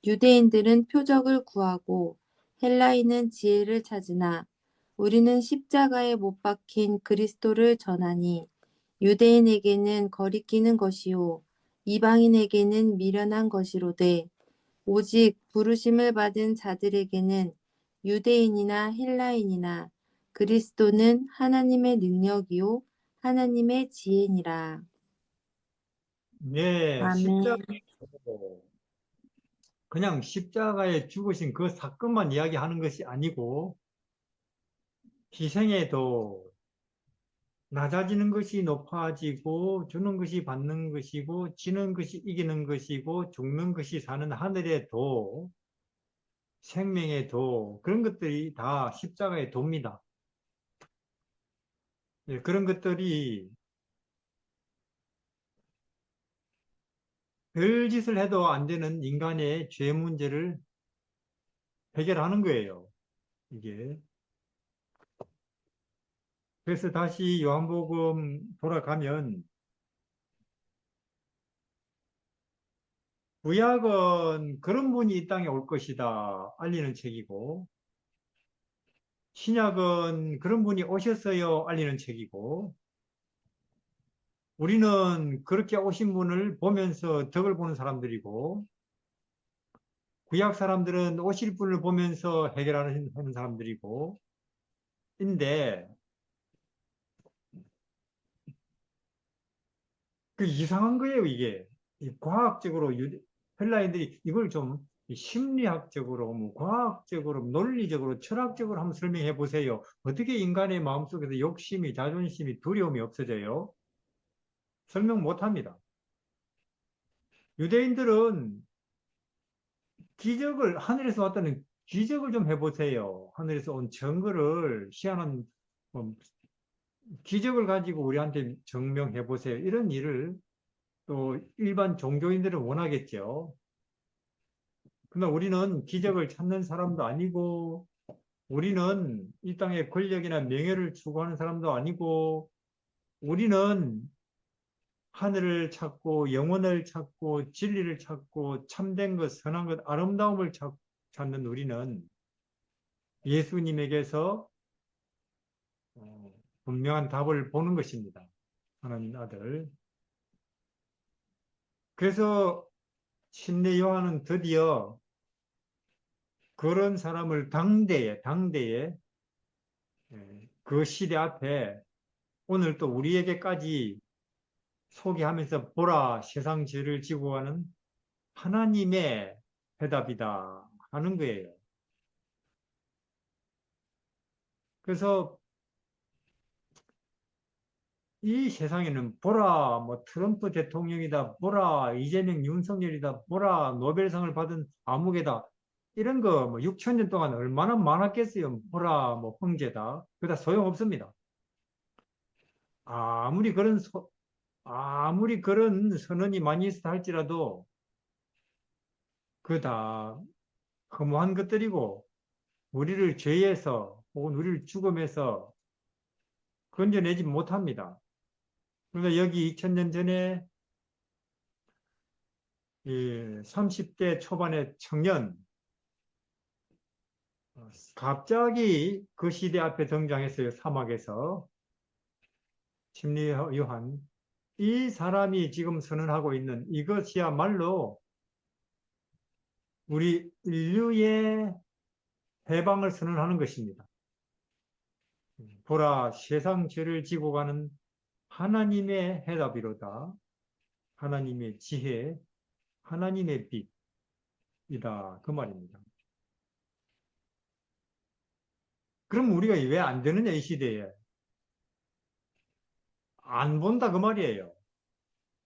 유대인들은 표적을 구하고 헬라인은 지혜를 찾으나 우리는 십자가에 못 박힌 그리스도를 전하니 유대인에게는 거리끼는 것이요 이방인에게는 미련한 것이로되 오직 부르심을 받은 자들에게는 유대인이나 헬라인이나 그리스도는 하나님의 능력이요 하나님의 지혜니라. 네, 십자가, 아멘. 그냥 십자가에 죽으신 그 사건만 이야기하는 것이 아니고, 희생에도 낮아지는 것이 높아지고, 주는 것이 받는 것이고, 지는 것이 이기는 것이고, 죽는 것이 사는 하늘의 도, 생명의 도, 그런 것들이 다 십자가의 도입니다. 예, 그런 것들이 별 짓을 해도 안 되는 인간의 죄 문제를 해결하는 거예요. 이게. 그래서 다시 요한복음 돌아가면 구약은 그런 분이 이 땅에 올 것이다 알리는 책이고 신약은 그런 분이 오셨어요 알리는 책이고 우리는 그렇게 오신 분을 보면서 덕을 보는 사람들이고 구약 사람들은 오실 분을 보면서 해결하는 하는 사람들이고 인데 그 이상한 거예요, 이게. 이 과학적으로, 헬라인들이 이걸 좀 심리학적으로, 뭐 과학적으로, 논리적으로, 철학적으로 한번 설명해 보세요. 어떻게 인간의 마음속에서 욕심이, 자존심이, 두려움이 없어져요? 설명 못 합니다. 유대인들은 기적을, 하늘에서 왔다는 기적을 좀 해보세요. 하늘에서 온 증거를, 희한한 기적을 가지고 우리한테 증명해 보세요. 이런 일을 또 일반 종교인들은 원하겠죠. 그러나 우리는 기적을 찾는 사람도 아니고, 우리는 이 땅의 권력이나 명예를 추구하는 사람도 아니고, 우리는 하늘을 찾고, 영혼을 찾고, 진리를 찾고, 참된 것, 선한 것, 아름다움을 찾는 우리는 예수님에게서 어, 분명한 답을 보는 것입니다. 하나님 아들. 그래서 침례 요한은 드디어 그런 사람을 당대에, 그 시대 앞에 오늘 또 우리에게까지 소개하면서 보라 세상 죄를 지고 가는 하나님의 해답이다 하는 거예요. 그래서 이 세상에는 보라 뭐 트럼프 대통령이다 보라 이재명 윤석열이다 보라 노벨상을 받은 아무개다 이런 거 뭐 6천 년 동안 얼마나 많았겠어요. 보라 뭐 황제다 그다 소용없습니다. 아무리 그런 아무리 그런 선언이 많이 있다 할지라도 그다 허무한 것들이고 우리를 죄에서 혹은 우리를 죽음에서 건져내지 못합니다. 그러니까 여기 2000년 전에 이 30대 초반의 청년 갑자기 그 시대 앞에 등장했어요. 사막에서 심리 요한 이 사람이 지금 선언하고 있는 이것이야말로 우리 인류의 해방을 선언하는 것입니다. 보라 세상 죄를 지고 가는 하나님의 해답이로다. 하나님의 지혜, 하나님의 빛이다. 그 말입니다. 그럼 우리가 왜 안 되느냐, 이 시대에. 안 본다, 그 말이에요.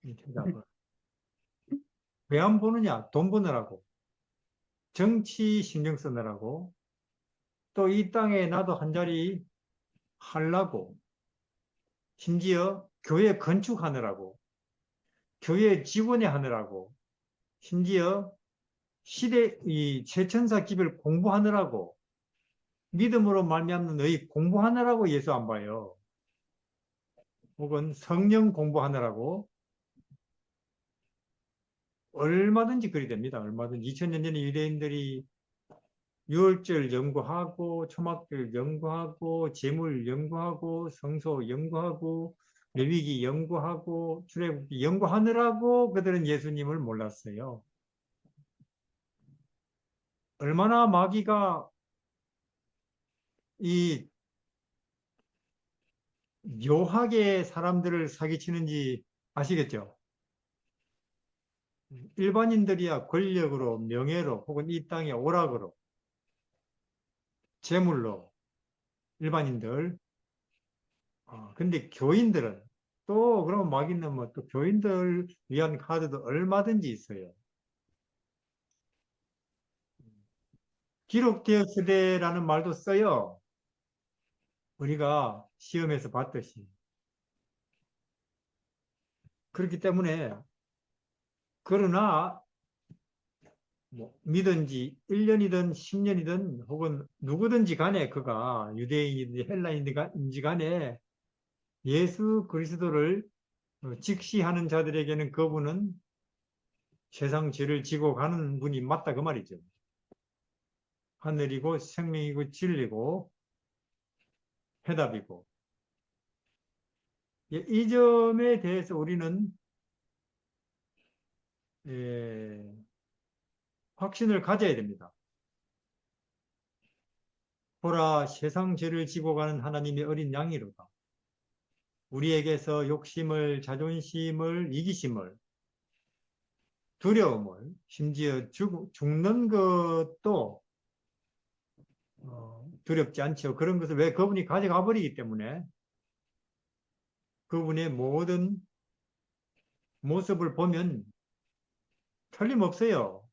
이 대답은. 왜 안 보느냐? 돈 버느라고. 정치 신경 쓰느라고. 또 이 땅에 나도 한 자리 하려고. 심지어 교회 건축하느라고. 교회 직원이 하느라고. 심지어 시대, 이 최천사 기별 공부하느라고. 믿음으로 말미암는 의 공부하느라고 예수 안 봐요. 혹은 성령 공부하느라고 얼마든지 그리 됩니다. 얼마든지 2000년 전에 유대인들이 유월절 연구하고 초막절 연구하고 제물 연구하고 성소 연구하고 레위기 연구하고 출애굽기 연구하느라고 그들은 예수님을 몰랐어요. 얼마나 마귀가 이 묘하게 사람들을 사기치는지 아시겠죠? 일반인들이야 권력으로, 명예로, 혹은 이 땅의 오락으로, 재물로, 일반인들. 근데 교인들은 또, 그러면 막 있는 뭐 또 교인들 위한 카드도 얼마든지 있어요. 기록되었으되라는 말도 써요. 우리가 시험에서 봤듯이. 그렇기 때문에, 그러나, 뭐, 믿은지 1년이든 10년이든 혹은 누구든지 간에 그가 유대인이든지 헬라인인지 간에 예수 그리스도를 직시하는 자들에게는 그분은 세상 죄를 지고 가는 분이 맞다 그 말이죠. 하늘이고 생명이고 진리고 해답이고. 예, 이 점에 대해서 우리는 예, 확신을 가져야 됩니다. 보라, 세상 죄를 지고 가는 하나님의 어린 양이로다. 우리에게서 욕심을, 자존심을, 이기심을, 두려움을, 심지어 죽는 것도 두렵지 않죠. 그런 것을 왜 그분이 가져가 버리기 때문에 그분의 모든 모습을 보면 틀림없어요.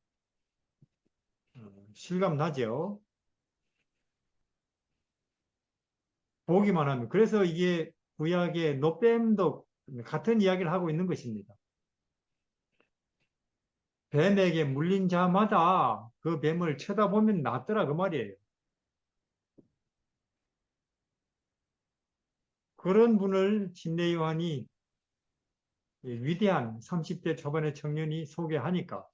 실감 나죠. 보기만 하면. 그래서 이게 구약의 노뱀도 같은 이야기를 하고 있는 것입니다. 뱀에게 물린 자마다 그 뱀을 쳐다보면 낫더라 그 말이에요. 그런 분을 진대 요한이 위대한 30대 초반의 청년이 소개하니까.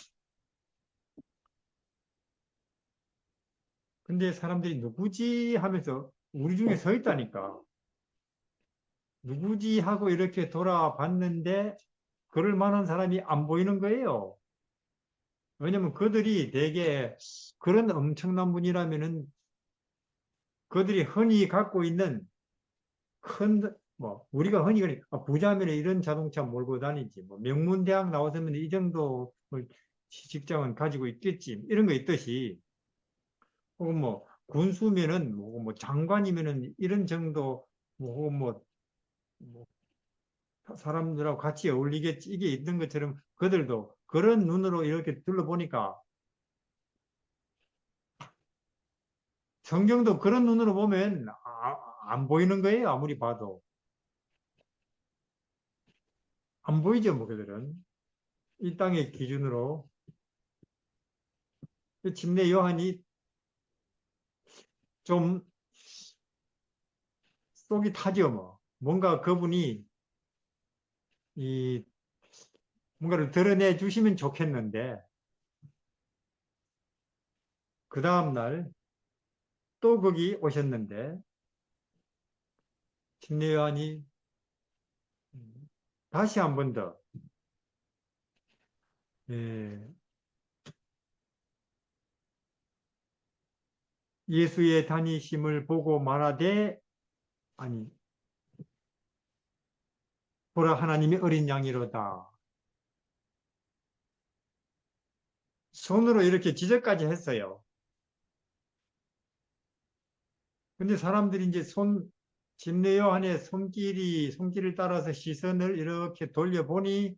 근데 사람들이 누구지 하면서 우리 중에 서 있다니까. 누구지 하고 이렇게 돌아봤는데 그럴 만한 사람이 안 보이는 거예요. 왜냐면 그들이 되게 그런 엄청난 분이라면은 그들이 흔히 갖고 있는 큰, 뭐, 우리가 흔히 그래, 부자면 이런 자동차 몰고 다니지, 뭐, 명문대학 나왔으면 이 정도 뭐 직장은 가지고 있겠지, 이런 거 있듯이, 혹은 뭐, 군수면은, 뭐 장관이면은 이런 정도, 뭐, 혹은 뭐 사람들하고 같이 어울리겠지, 이게 있는 것처럼 그들도 그런 눈으로 이렇게 둘러보니까 성경도 그런 눈으로 보면 안 보이는 거예요, 아무리 봐도. 안 보이죠, 뭐, 그들은. 이 땅의 기준으로. 침례 요한이 좀 속이 타죠, 뭐. 뭔가 그분이 이 뭔가를 드러내 주시면 좋겠는데, 그 다음날 또 거기 오셨는데, 침례 요한이 다시 한 번 더, 예, 예수의 다니심을 보고 말하되, 아니, 보라 하나님의 어린 양이로다. 손으로 이렇게 지적까지 했어요. 근데 사람들이 이제 침례 요한의 손길을 따라서 시선을 이렇게 돌려보니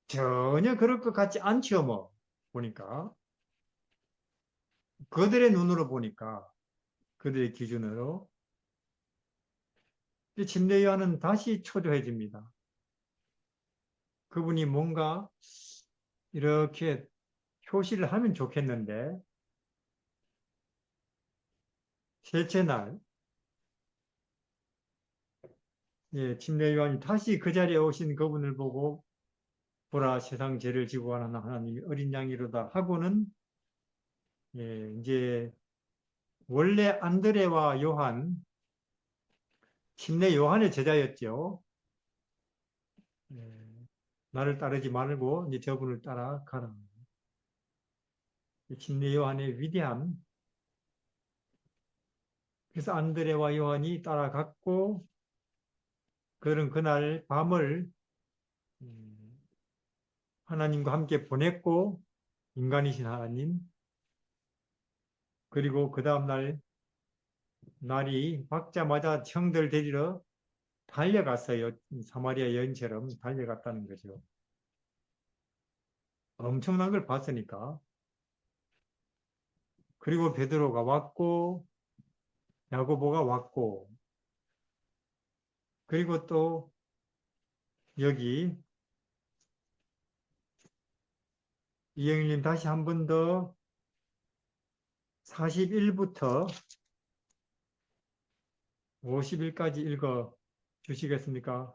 전혀 그럴 것 같지 않죠, 뭐. 보니까. 그들의 눈으로 보니까, 그들의 기준으로. 침례 요한은 다시 초조해집니다. 그분이 뭔가 이렇게 표시를 하면 좋겠는데, 셋째 날, 예, 침례 요한이 다시 그 자리에 오신 그분을 보고, 보라 세상 죄를 지고 가는 하나님이 어린 양이로다 하고는, 예, 이제 원래 안드레와 요한, 침례 요한의 제자였죠. 예, 나를 따르지 말고 이제 저분을 따라가라. 침례 요한의 위대함. 그래서 안드레와 요한이 따라갔고, 그들은 그날 밤을 하나님과 함께 보냈고, 인간이신 하나님, 그리고 그 다음날 날이 밝자마자 형들 데리러 달려갔어요. 사마리아 여인처럼 달려갔다는 거죠. 엄청난 걸 봤으니까. 그리고 베드로가 왔고, 야고보가 왔고, 그리고 또 여기 이영일님 다시 한 번 더 41부터 50일까지 읽어 주시겠습니까?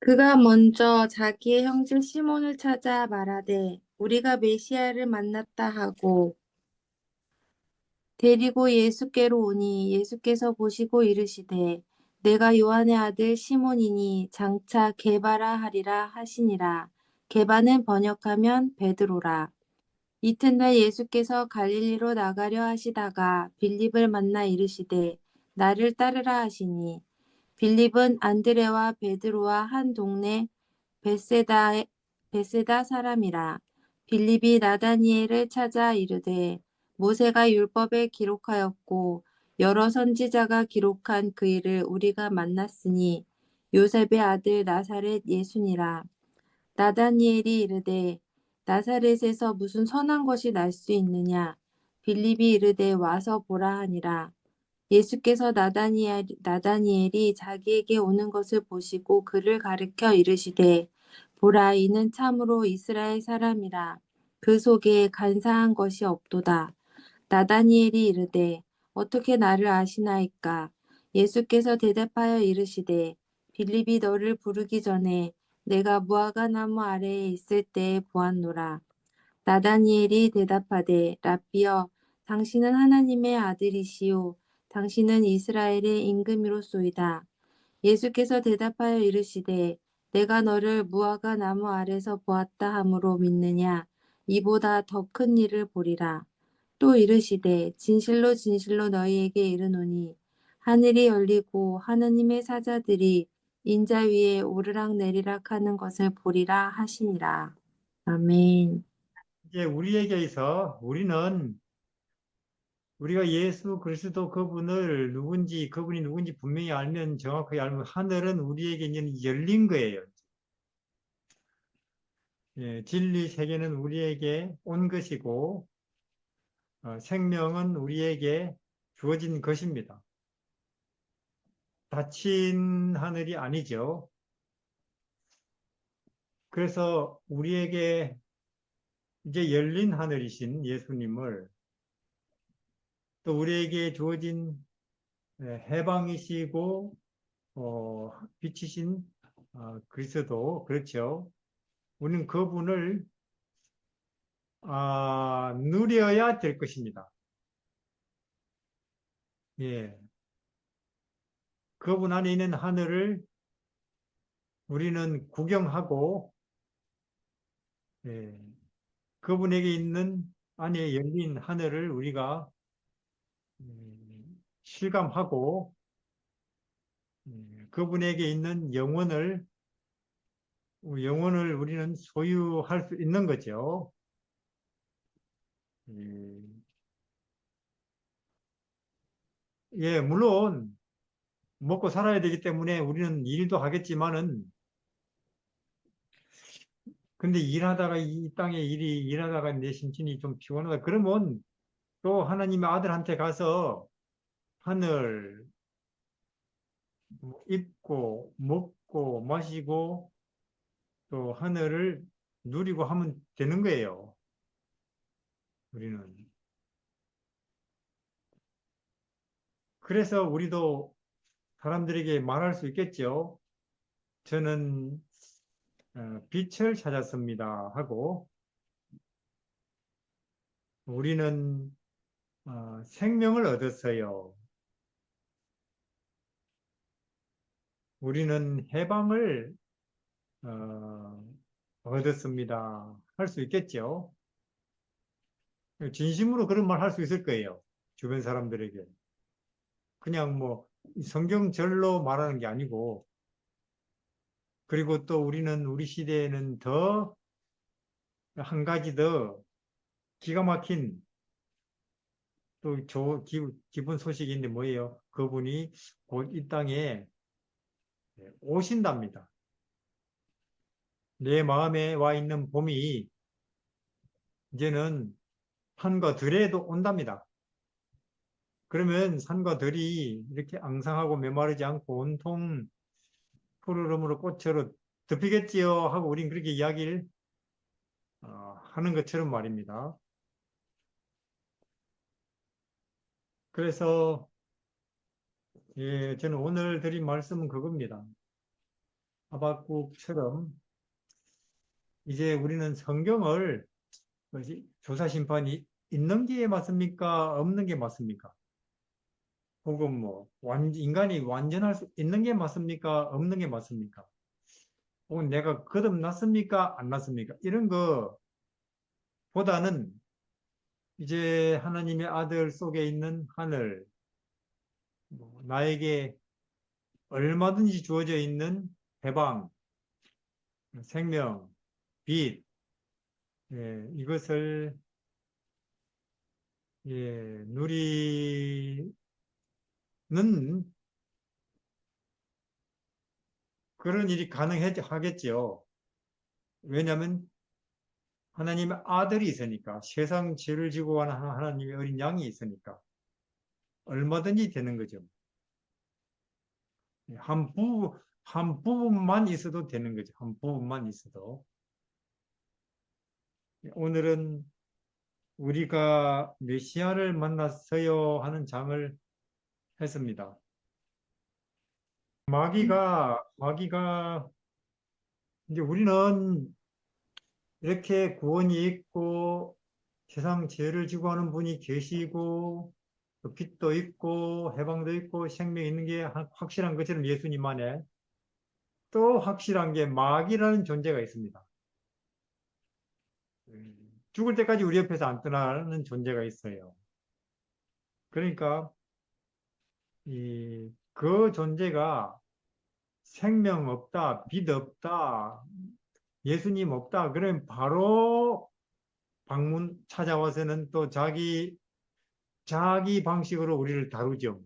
그가 먼저 자기의 형제 시몬을 찾아 말하되 우리가 메시아를 만났다 하고 데리고 예수께로 오니 예수께서 보시고 이르시되 내가 요한의 아들 시몬이니 장차 게바라 하리라 하시니라. 게바는 번역하면 베드로라. 이튿날 예수께서 갈릴리로 나가려 하시다가 빌립을 만나 이르시되 나를 따르라 하시니 빌립은 안드레와 베드로와 한 동네 베세다 사람이라. 빌립이 나다니엘을 찾아 이르되 모세가 율법에 기록하였고 여러 선지자가 기록한 그 일을 우리가 만났으니 요셉의 아들 나사렛 예수니라. 나다니엘이 이르되 나사렛에서 무슨 선한 것이 날 수 있느냐. 빌립이 이르되 와서 보라 하니라. 예수께서 나다니엘이 자기에게 오는 것을 보시고 그를 가르쳐 이르시되 보라 이는 참으로 이스라엘 사람이라. 그 속에 간사한 것이 없도다. 나다니엘이 이르되 어떻게 나를 아시나이까? 예수께서 대답하여 이르시되 빌립이 너를 부르기 전에 내가 무화과 나무 아래에 있을 때에 보았노라. 나다니엘이 대답하되 라삐여 당신은 하나님의 아들이시요 당신은 이스라엘의 임금이로소이다. 예수께서 대답하여 이르시되 내가 너를 무화과 나무 아래서 보았다 함으로 믿느냐 이보다 더 큰 일을 보리라. 또 이르시되 진실로 진실로 너희에게 이르노니 하늘이 열리고 하느님의 사자들이 인자 위에 오르락 내리락 하는 것을 보리라 하시니라. 아멘. 이제 우리에게서 우리가 예수 그리스도 그분이 누군지 분명히 알면 정확하게 알면 하늘은 우리에게 이제 열린 거예요. 예, 진리 세계는 우리에게 온 것이고 생명은 우리에게 주어진 것입니다. 닫힌 하늘이 아니죠. 그래서 우리에게 이제 열린 하늘이신 예수님을 또 우리에게 주어진 해방이시고 빛이신 그리스도 그렇죠. 우리는 그분을 누려야 될 것입니다. 예, 그분 안에 있는 하늘을 우리는 구경하고 예, 그분에게 있는 안에 열린 하늘을 우리가 실감하고 그분에게 있는 영혼을 우리는 소유할 수 있는 거죠. 예, 물론 먹고 살아야 되기 때문에 우리는 일도 하겠지만은 근데 일하다가 이 땅에 일하다가 내 심신이 좀 피곤하다. 그러면 또 하나님의 아들한테 가서 하늘 입고 먹고 마시고 또 하늘을 누리고 하면 되는 거예요. 우리는. 그래서 우리도 사람들에게 말할 수 있겠죠. 저는 빛을 찾았습니다 하고 우리는 생명을 얻었어요. 우리는 해방을 얻었습니다. 할 수 있겠죠. 진심으로 그런 말 할 수 있을 거예요. 주변 사람들에게. 그냥 뭐 성경절로 말하는 게 아니고 그리고 또 우리는 우리 시대에는 더 한 가지 더 기가 막힌 또 기쁜 소식이 있는데 뭐예요? 그분이 곧 이 땅에 오신답니다. 내 마음에 와 있는 봄이 이제는 산과 들에도 온답니다. 그러면 산과 들이 이렇게 앙상하고 메마르지 않고 온통 푸르름으로 꽃으로 덮이겠지요 하고 우린 그렇게 이야기를 하는 것처럼 말입니다. 그래서 예, 저는 오늘 드린 말씀은 그겁니다. 하박국처럼 이제 우리는 성경을 뭐지? 조사 심판이 있는 게 맞습니까? 없는 게 맞습니까? 혹은 뭐 인간이 완전할 수 있는 게 맞습니까? 없는 게 맞습니까? 혹은 내가 거듭났습니까? 안 났습니까? 이런 거보다는 이제 하나님의 아들 속에 있는 하늘, 나에게 얼마든지 주어져 있는 해방, 생명, 빛, 예, 이것을 예, 누리는 그런 일이 가능하겠죠. 왜냐하면 하나님의 아들이 있으니까, 세상 죄를 지고 가는 하나님의 어린 양이 있으니까 얼마든지 되는 거죠. 한 부분만 있어도 되는 거죠. 한 부분만 있어도. 오늘은 우리가 메시아를 만났어요 하는 장을 했습니다. 마귀가 이제 우리는 이렇게 구원이 있고 세상 죄를 지고 하는 분이 계시고 또 빛도 있고 해방도 있고 생명이 있는 게 확실한 것처럼 예수님 안에 또 확실한 게 마귀라는 존재가 있습니다. 죽을 때까지 우리 옆에서 안 떠나는 존재가 있어요. 그러니까 그 존재가 생명 없다, 빛 없다, 예수님 없다. 그러면 바로 방문 찾아와서는 또 자기 방식으로 우리를 다루죠.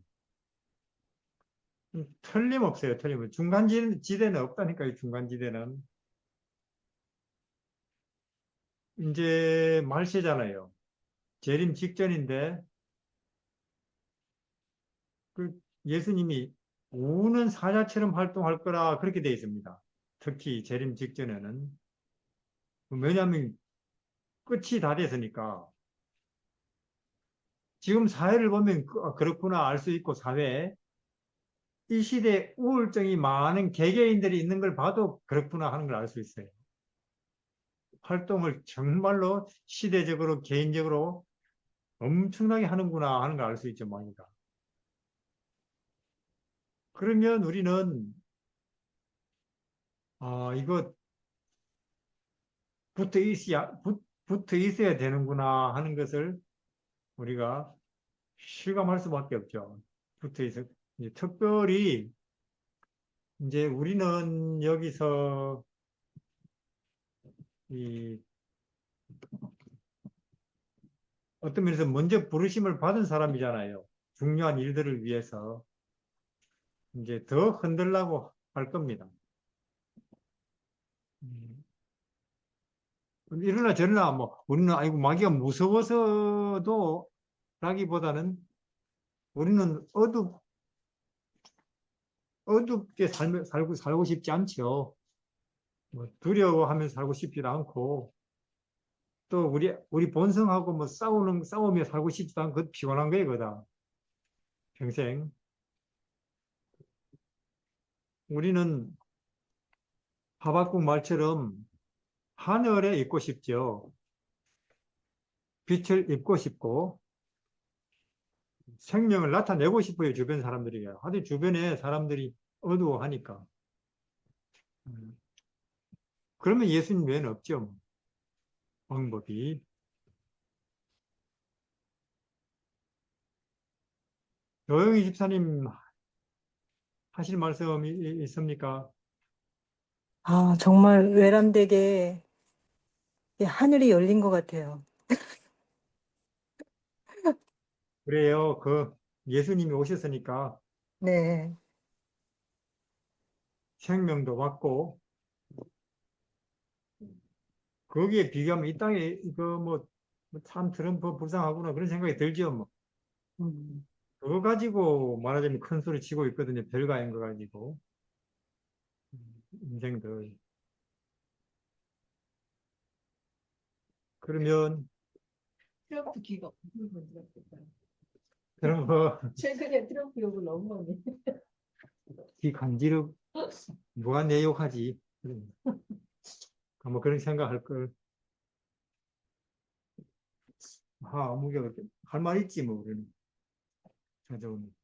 틀림없어요, 틀림없어요. 중간지대는 없다니까요, 중간지대는. 이제 말세잖아요. 재림 직전인데, 그 예수님이 우는 사자처럼 활동할 거라 그렇게 되어 있습니다. 특히 재림 직전에는. 왜냐하면 끝이 다 됐으니까. 지금 사회를 보면 그렇구나 알 수 있고, 사회에. 이 시대에 우울증이 많은 개개인들이 있는 걸 봐도 그렇구나 하는 걸 알 수 있어요. 활동을 정말로 시대적으로, 개인적으로 엄청나게 하는구나 하는 걸 알 수 있죠, 많이가. 그러면 우리는, 이거 붙어 있어야 되는구나 하는 것을 우리가 실감할 수밖에 없죠. 붙어 있어. 이제 특별히, 이제 우리는 여기서 이 어떤 면에서 먼저 부르심을 받은 사람이잖아요. 중요한 일들을 위해서. 이제 더 흔들라고 할 겁니다. 음, 이러나 저러나 뭐 우리는 아이고 마귀가 무서워서도 라기보다는 우리는 어둡게 살고 싶지 않죠. 뭐 두려워하면서 살고 싶지도 않고 또 우리 본성하고 뭐 싸우며 살고 싶지도 않고 그것 피곤한 거예요, 그다 평생. 우리는 하박국 말처럼 하늘에 있고 싶죠. 빛을 입고 싶고 생명을 나타내고 싶어요, 주변 사람들이. 하도 주변에 사람들이 어두워하니까. 음, 그러면 예수님 외에는 없죠, 뭐, 방법이. 조영희 집사님 하실 말씀이 있습니까? 아, 정말 외람되게 이 하늘이 열린 것 같아요. 그래요. 그 예수님이 오셨으니까 네. 생명도 받고 거기에 비교하면 이 땅에 이거 뭐 참 트럼프 불쌍하구나 그런 생각이 들죠. 뭐 음, 그거 가지고 말하자면 큰 소리 치고 있거든요. 별거 아닌 거 가지고 인생들. 그러면 트럼프 기가 무슨 건지. 그런 거 최근에 트럼프 욕을 너무 많이. 이 간지럽 누가 내 욕하지? 뭐 그런 생각할 걸. 아, 아무게 할 말 있지 뭐 그러면 찾아오면.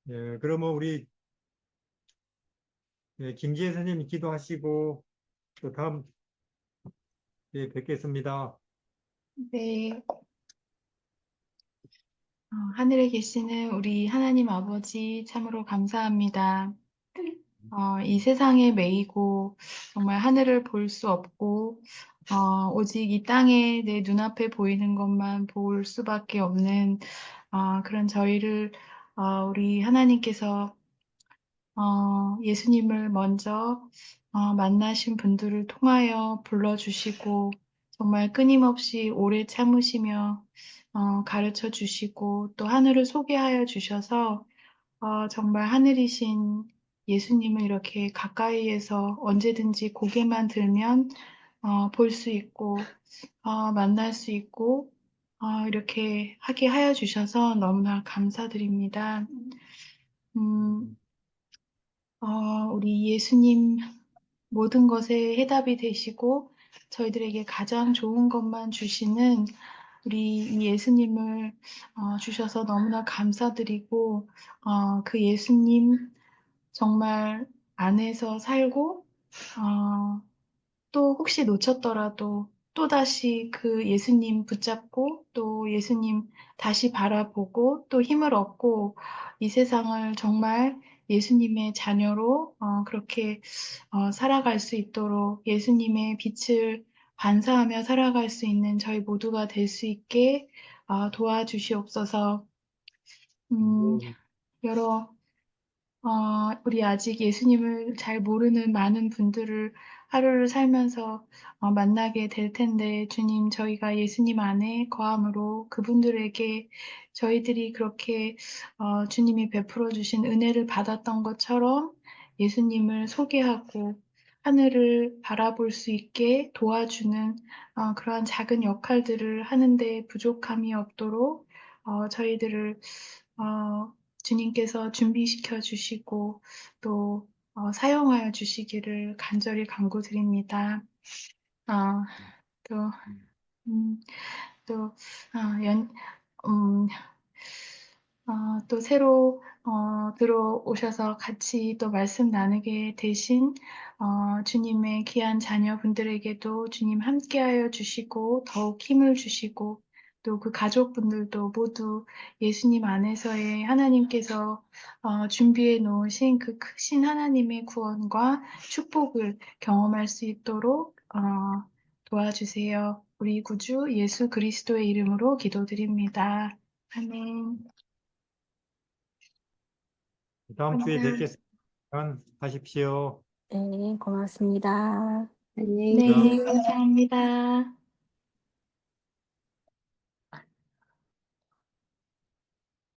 예, 그러면 우리 예, 김지혜 선생님 기도하시고 또 다음 예, 뵙겠습니다. 네, 하늘에 계시는 우리 하나님 아버지 참으로 감사합니다. 이 세상에 매이고 정말 하늘을 볼 수 없고 오직 이 땅에 내 눈앞에 보이는 것만 볼 수밖에 없는 그런 저희를 우리 하나님께서 예수님을 먼저 만나신 분들을 통하여 불러주시고 정말 끊임없이 오래 참으시며 가르쳐 주시고 또 하늘을 소개하여 주셔서 정말 하늘이신 예수님을 이렇게 가까이에서 언제든지 고개만 들면 볼 수 있고 만날 수 있고 이렇게 하게 하여 주셔서 너무나 감사드립니다. 음, 우리 예수님 모든 것에 해답이 되시고 저희들에게 가장 좋은 것만 주시는 우리 이 예수님을 주셔서 너무나 감사드리고 그 예수님 정말 안에서 살고 또 혹시 놓쳤더라도 또다시 그 예수님 붙잡고 또 예수님 다시 바라보고 또 힘을 얻고 이 세상을 정말 예수님의 자녀로 그렇게 살아갈 수 있도록 예수님의 빛을 반사하며 살아갈 수 있는 저희 모두가 될 수 있게 도와주시옵소서. 네. 여러 우리 아직 예수님을 잘 모르는 많은 분들을 하루를 살면서 만나게 될 텐데, 주님, 저희가 예수님 안에 거함으로 그분들에게 저희들이 그렇게 주님이 베풀어 주신 은혜를 받았던 것처럼 예수님을 소개하고 하늘을 바라볼 수 있게 도와주는 그러한 작은 역할들을 하는데 부족함이 없도록 저희들을 주님께서 준비시켜 주시고 또 사용하여 주시기를 간절히 간구드립니다. 어, 또, 음, 또, 연, 음, 또 새로 들어오셔서 같이 또 말씀 나누게 되신 주님의 귀한 자녀분들에게도 주님 함께하여 주시고 더욱 힘을 주시고 또 그 가족분들도 모두 예수님 안에서의 하나님께서 준비해 놓으신 그 크신 하나님의 구원과 축복을 경험할 수 있도록 도와주세요. 우리 구주 예수 그리스도의 이름으로 기도드립니다. 아멘. 다음 주에 그러면 뵙겠습니다. 하십시오. 네, 고맙습니다. 안녕히 네, 자. 계세요. 감사합니다.